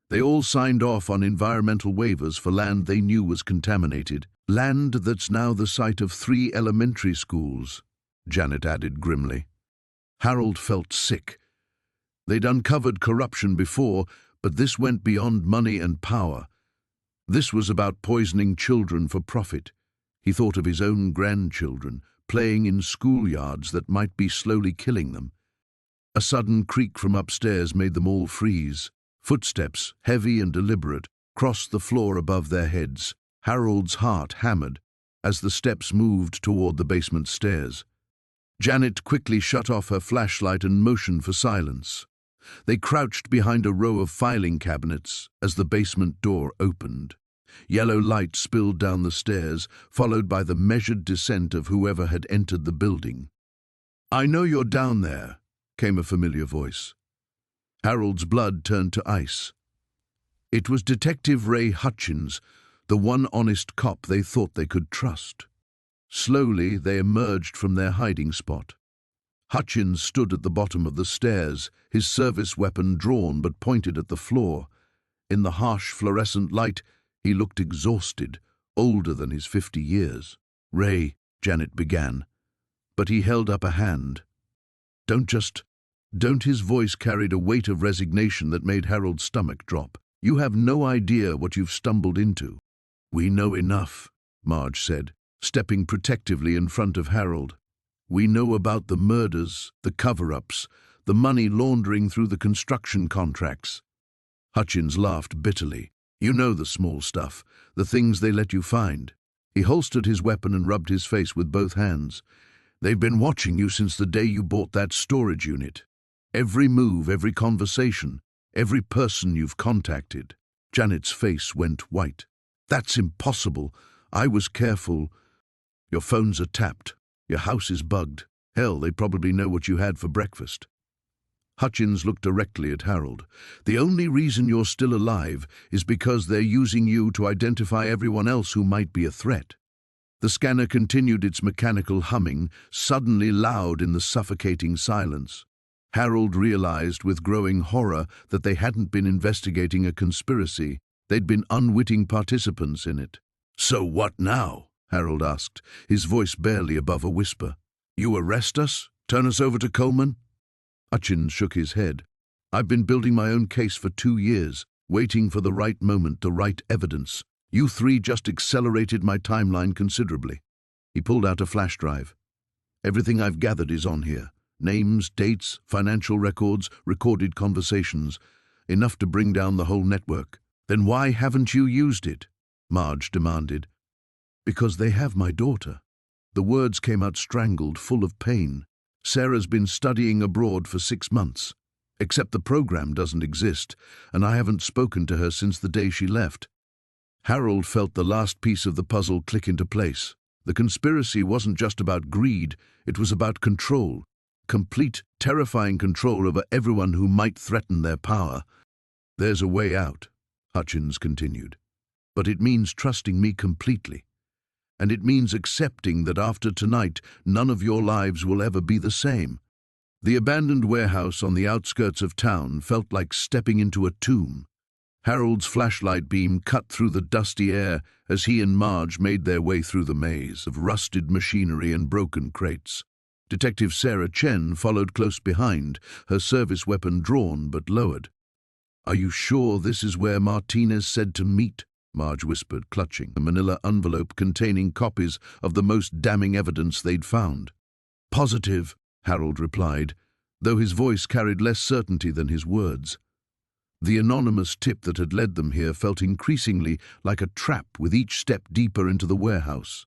They all signed off on environmental waivers for land they knew was contaminated. "Land that's now the site of 3 elementary schools," Janet added grimly. Harold felt sick. They'd uncovered corruption before, but this went beyond money and power. This was about poisoning children for profit. He thought of his own grandchildren, playing in schoolyards that might be slowly killing them. A sudden creak from upstairs made them all freeze. Footsteps, heavy and deliberate, crossed the floor above their heads. Harold's heart hammered as the steps moved toward the basement stairs. Janet quickly shut off her flashlight and motioned for silence. They crouched behind a row of filing cabinets as the basement door opened. Yellow light spilled down the stairs, followed by the measured descent of whoever had entered the building. "I know you're down there," came a familiar voice. Harold's blood turned to ice. It was Detective Ray Hutchins, the one honest cop they thought they could trust. Slowly, they emerged from their hiding spot. Hutchins stood at the bottom of the stairs, his service weapon drawn but pointed at the floor. In the harsh fluorescent light, he looked exhausted, older than his 50 years. "Ray," Janet began, but he held up a hand. Don't." His voice carried a weight of resignation that made Harold's stomach drop. "You have no idea what you've stumbled into." "We know enough," Marge said, stepping protectively in front of Harold. "We know about the murders, the cover-ups, the money laundering through the construction contracts." Hutchins laughed bitterly. "You know the small stuff, the things they let you find." He holstered his weapon and rubbed his face with both hands. "They've been watching you since the day you bought that storage unit. Every move, every conversation, every person you've contacted." Janet's face went white. "That's impossible. I was careful. Your phones are tapped. Your house is bugged. Hell, they probably know what you had for breakfast." Hutchins looked directly at Harold. "The only reason you're still alive is because they're using you to identify everyone else who might be a threat." The scanner continued its mechanical humming, suddenly loud in the suffocating silence. Harold realized with growing horror that they hadn't been investigating a conspiracy. They'd been unwitting participants in it. "So what now?" Harold asked, his voice barely above a whisper. "You arrest us? Turn us over to Coleman?" Hutchins shook his head. "I've been building my own case for 2 years, waiting for the right moment, the right evidence. You 3 just accelerated my timeline considerably." He pulled out a flash drive. "Everything I've gathered is on here. Names, dates, financial records, recorded conversations. Enough to bring down the whole network." "Then why haven't you used it?" Marge demanded. "Because they have my daughter." The words came out strangled, full of pain. "Sarah's been studying abroad for 6 months. Except the program doesn't exist, and I haven't spoken to her since the day she left." Harold felt the last piece of the puzzle click into place. The conspiracy wasn't just about greed, it was about control. Complete, terrifying control over everyone who might threaten their power. "There's a way out," Hutchins continued. "But it means trusting me completely. And it means accepting that after tonight, none of your lives will ever be the same." The abandoned warehouse on the outskirts of town felt like stepping into a tomb. Harold's flashlight beam cut through the dusty air as he and Marge made their way through the maze of rusted machinery and broken crates. Detective Sarah Chen followed close behind, her service weapon drawn but lowered. "Are you sure this is where Martinez said to meet?" Marge whispered, clutching a manila envelope containing copies of the most damning evidence they'd found. "Positive," Harold replied, though his voice carried less certainty than his words. The anonymous tip that had led them here felt increasingly like a trap with each step deeper into the warehouse.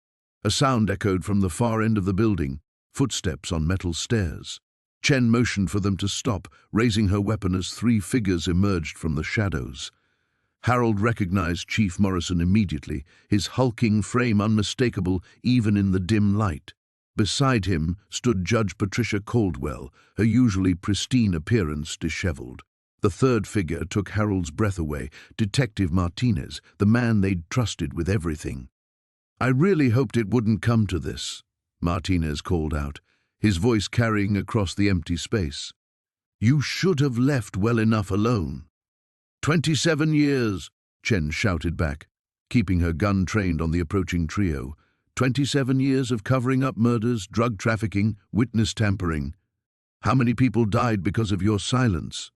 A sound echoed from the far end of the building, footsteps on metal stairs. Chen motioned for them to stop, raising her weapon as three figures emerged from the shadows. Harold recognized Chief Morrison immediately, his hulking frame unmistakable even in the dim light. Beside him stood Judge Patricia Caldwell, her usually pristine appearance disheveled. The third figure took Harold's breath away, Detective Martinez, the man they'd trusted with everything. "I really hoped it wouldn't come to this," Martinez called out, his voice carrying across the empty space. "You should have left well enough alone." 27 years, Chen shouted back, keeping her gun trained on the approaching trio. 27 years of covering up murders, drug trafficking, witness tampering. How many people died because of your silence?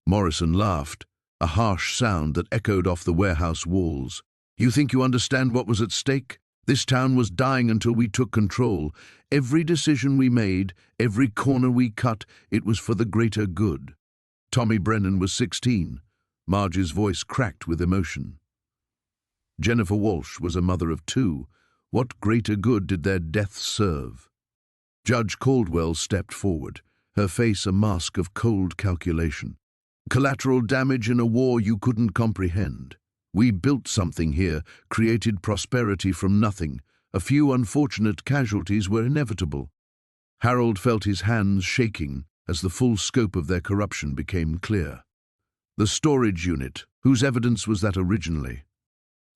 Morrison laughed, a harsh sound that echoed off the warehouse walls. "You think you understand what was at stake? This town was dying until we took control. Every decision we made, every corner we cut, it was for the greater good." Tommy Brennan was 16. Marge's voice cracked with emotion. Jennifer Walsh was a mother of 2. What greater good did their deaths serve? Judge Caldwell stepped forward, her face a mask of cold calculation. "Collateral damage in a war you couldn't comprehend. We built something here, created prosperity from nothing. A few unfortunate casualties were inevitable." Harold felt his hands shaking as the full scope of their corruption became clear. "The storage unit, whose evidence was that originally?"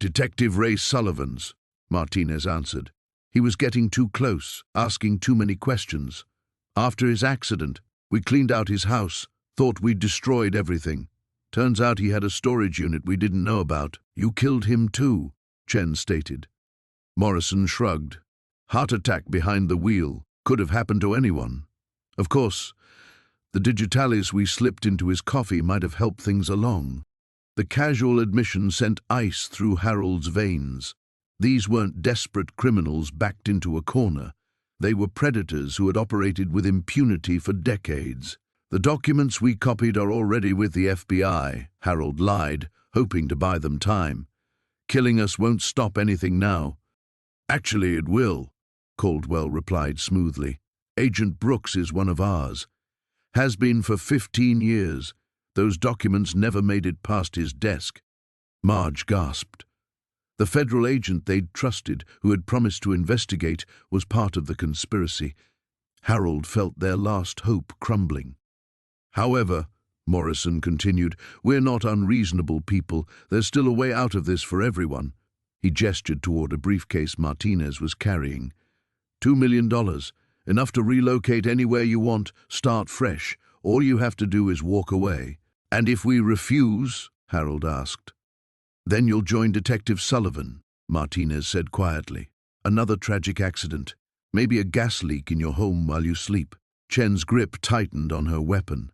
"Detective Ray Sullivan's," Martinez answered. "He was getting too close, asking too many questions. After his accident, we cleaned out his house, thought we'd destroyed everything. Turns out he had a storage unit we didn't know about." "You killed him too," Chen stated. Morrison shrugged. "Heart attack behind the wheel. Could have happened to anyone. Of course, the digitalis we slipped into his coffee might have helped things along." The casual admission sent ice through Harold's veins. These weren't desperate criminals backed into a corner. They were predators who had operated with impunity for decades. "The documents we copied are already with the FBI," Harold lied, hoping to buy them time. "Killing us won't stop anything now." "Actually, it will," Caldwell replied smoothly. "Agent Brooks is one of ours. Has been for 15 years. Those documents never made it past his desk." Marge gasped. The federal agent they'd trusted, who had promised to investigate, was part of the conspiracy. Harold felt their last hope crumbling. "However," Morrison continued, "we're not unreasonable people. There's still a way out of this for everyone." He gestured toward a briefcase Martinez was carrying. $2 million, enough to relocate anywhere you want, start fresh. All you have to do is walk away. "And if we refuse?" Harold asked. "Then you'll join Detective Sullivan," Martinez said quietly. "Another tragic accident. Maybe a gas leak in your home while you sleep." Chen's grip tightened on her weapon.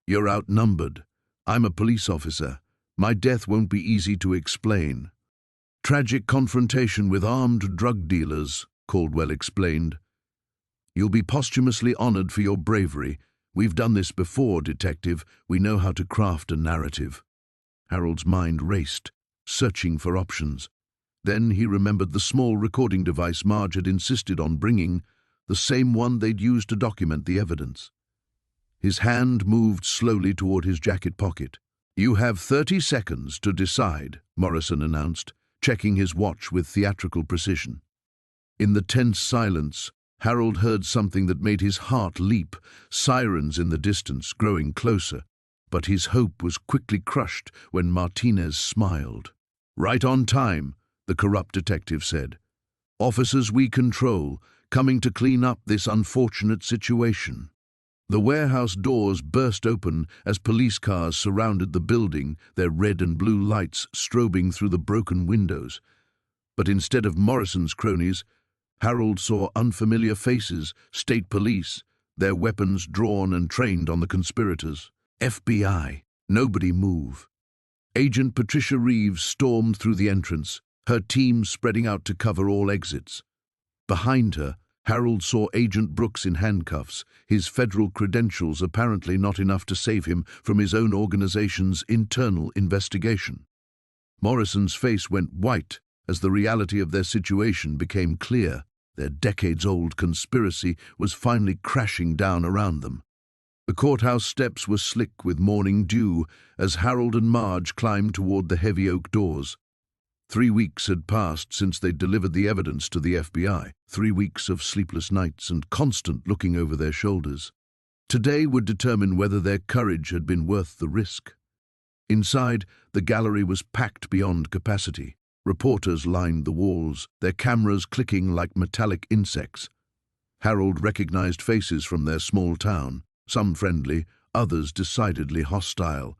"You're outnumbered. I'm a police officer. My death won't be easy to explain." "Tragic confrontation with armed drug dealers," Caldwell explained. "You'll be posthumously honored for your bravery. We've done this before, Detective. We know how to craft a narrative." Harold's mind raced, searching for options. Then he remembered the small recording device Marge had insisted on bringing, the same one they'd used to document the evidence. His hand moved slowly toward his jacket pocket. "You have 30 seconds to decide," Morrison announced, checking his watch with theatrical precision. In the tense silence, Harold heard something that made his heart leap, sirens in the distance, growing closer. But his hope was quickly crushed when Martinez smiled. "Right on time," the corrupt detective said. "Officers we control, coming to clean up this unfortunate situation." The warehouse doors burst open as police cars surrounded the building, their red and blue lights strobing through the broken windows. But instead of Morrison's cronies, Harold saw unfamiliar faces, state police, their weapons drawn and trained on the conspirators. FBI. Nobody move. Agent Patricia Reeves stormed through the entrance, her team spreading out to cover all exits. Behind her, Harold saw Agent Brooks in handcuffs, his federal credentials apparently not enough to save him from his own organization's internal investigation. Morrison's face went white as the reality of their situation became clear. Their decades-old conspiracy was finally crashing down around them. The courthouse steps were slick with morning dew as Harold and Marge climbed toward the heavy oak doors. 3 weeks had passed since they'd delivered the evidence to the FBI, 3 weeks of sleepless nights and constant looking over their shoulders. Today would determine whether their courage had been worth the risk. Inside, the gallery was packed beyond capacity. Reporters lined the walls, their cameras clicking like metallic insects. Harold recognized faces from their small town, some friendly, others decidedly hostile.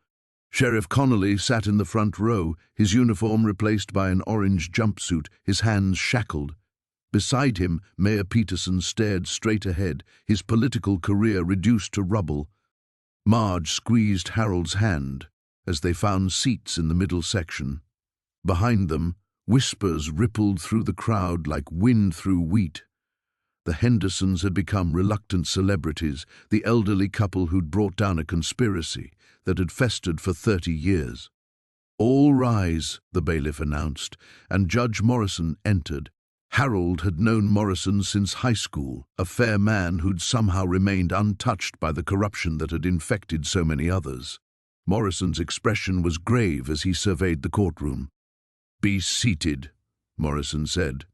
Sheriff Connolly sat in the front row, his uniform replaced by an orange jumpsuit, his hands shackled. Beside him, Mayor Peterson stared straight ahead, his political career reduced to rubble. Marge squeezed Harold's hand as they found seats in the middle section. Behind them, whispers rippled through the crowd like wind through wheat. The Hendersons had become reluctant celebrities, the elderly couple who'd brought down a conspiracy that had festered for 30 years. "All rise," the bailiff announced, and Judge Morrison entered. Harold had known Morrison since high school, a fair man who'd somehow remained untouched by the corruption that had infected so many others. Morrison's expression was grave as he surveyed the courtroom. "Be seated," Morrison said.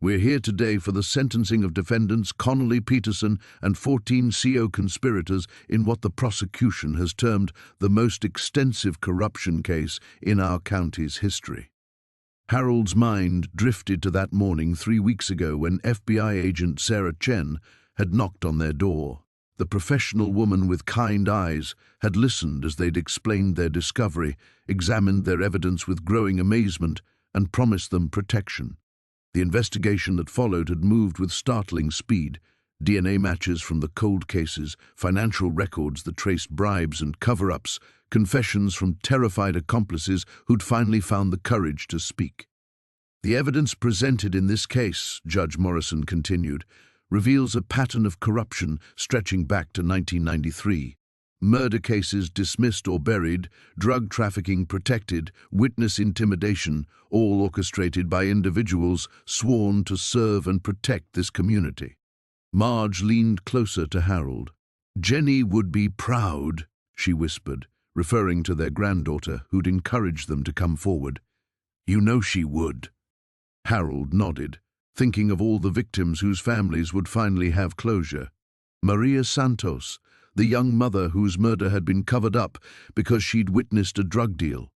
"We're here today for the sentencing of defendants Connolly, Peterson, and 14 CO conspirators in what the prosecution has termed the most extensive corruption case in our county's history." Harold's mind drifted to that morning 3 weeks ago when FBI agent Sarah Chen had knocked on their door. The professional woman with kind eyes had listened as they'd explained their discovery, examined their evidence with growing amazement, and promised them protection. The investigation that followed had moved with startling speed. DNA matches from the cold cases, financial records that traced bribes and cover-ups, confessions from terrified accomplices who'd finally found the courage to speak. "The evidence presented in this case," Judge Morrison continued, "reveals a pattern of corruption stretching back to 1993. Murder cases dismissed or buried, drug trafficking protected, witness intimidation, all orchestrated by individuals sworn to serve and protect this community." Marge leaned closer to Harold. "Jenny would be proud," she whispered, referring to their granddaughter who'd encouraged them to come forward. "You know she would." Harold nodded, thinking of all the victims whose families would finally have closure. Maria Santos, the young mother whose murder had been covered up because she'd witnessed a drug deal.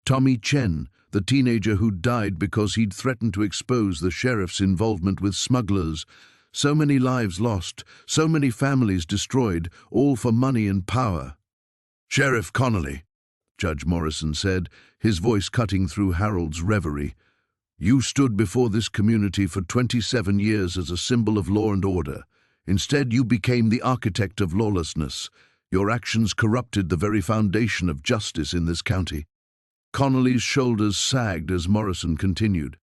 Tommy Chen, the teenager who died because he'd threatened to expose the sheriff's involvement with smugglers. So many lives lost, so many families destroyed, all for money and power. "Sheriff Connolly," Judge Morrison said, his voice cutting through Harold's reverie, "you stood before this community for 27 years as a symbol of law and order. Instead, you became the architect of lawlessness. Your actions corrupted the very foundation of justice in this county." Connolly's shoulders sagged as Morrison continued.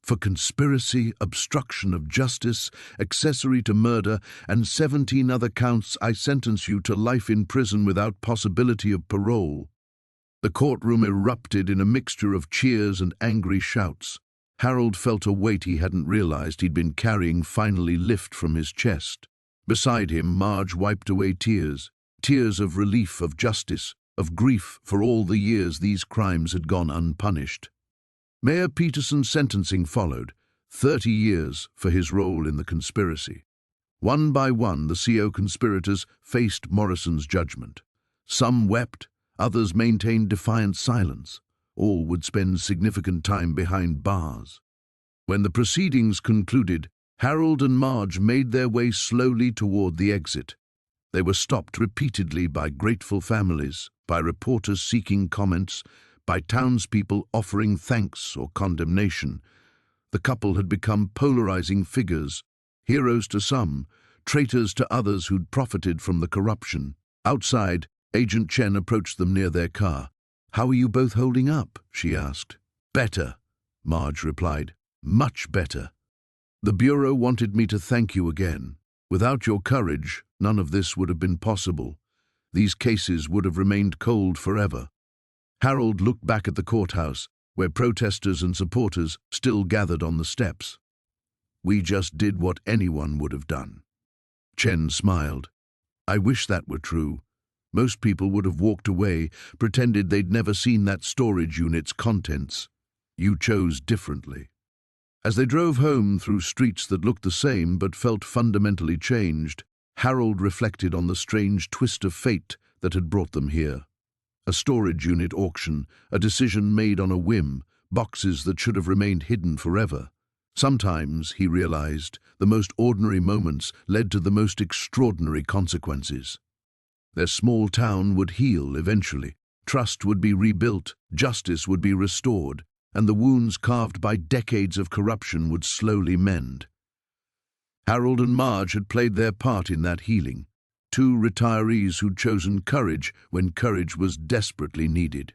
"For conspiracy, obstruction of justice, accessory to murder, and 17 other counts, I sentence you to life in prison without possibility of parole." The courtroom erupted in a mixture of cheers and angry shouts. Harold felt a weight he hadn't realized he'd been carrying finally lift from his chest. Beside him, Marge wiped away tears, tears of relief, of justice, of grief for all the years these crimes had gone unpunished. Mayor Peterson's sentencing followed, 30 years for his role in the conspiracy. One by one, the CO conspirators faced Morrison's judgment. Some wept, others maintained defiant silence. All would spend significant time behind bars. When the proceedings concluded, Harold and Marge made their way slowly toward the exit. They were stopped repeatedly by grateful families, by reporters seeking comments, by townspeople offering thanks or condemnation. The couple had become polarizing figures, heroes to some, traitors to others who'd profited from the corruption. Outside, Agent Chen approached them near their car. "How are you both holding up?" she asked. "Better," Marge replied. "Much better. The Bureau wanted me to thank you again. Without your courage, none of this would have been possible. These cases would have remained cold forever." Harold looked back at the courthouse, where protesters and supporters still gathered on the steps. "We just did what anyone would have done." Chen smiled. "I wish that were true. Most people would have walked away, pretended they'd never seen that storage unit's contents. You chose differently." As they drove home through streets that looked the same but felt fundamentally changed, Harold reflected on the strange twist of fate that had brought them here. A storage unit auction, a decision made on a whim, boxes that should have remained hidden forever. Sometimes, he realized, the most ordinary moments led to the most extraordinary consequences. Their small town would heal eventually. Trust would be rebuilt, justice would be restored, and the wounds carved by decades of corruption would slowly mend. Harold and Marge had played their part in that healing. Two retirees who'd chosen courage when courage was desperately needed.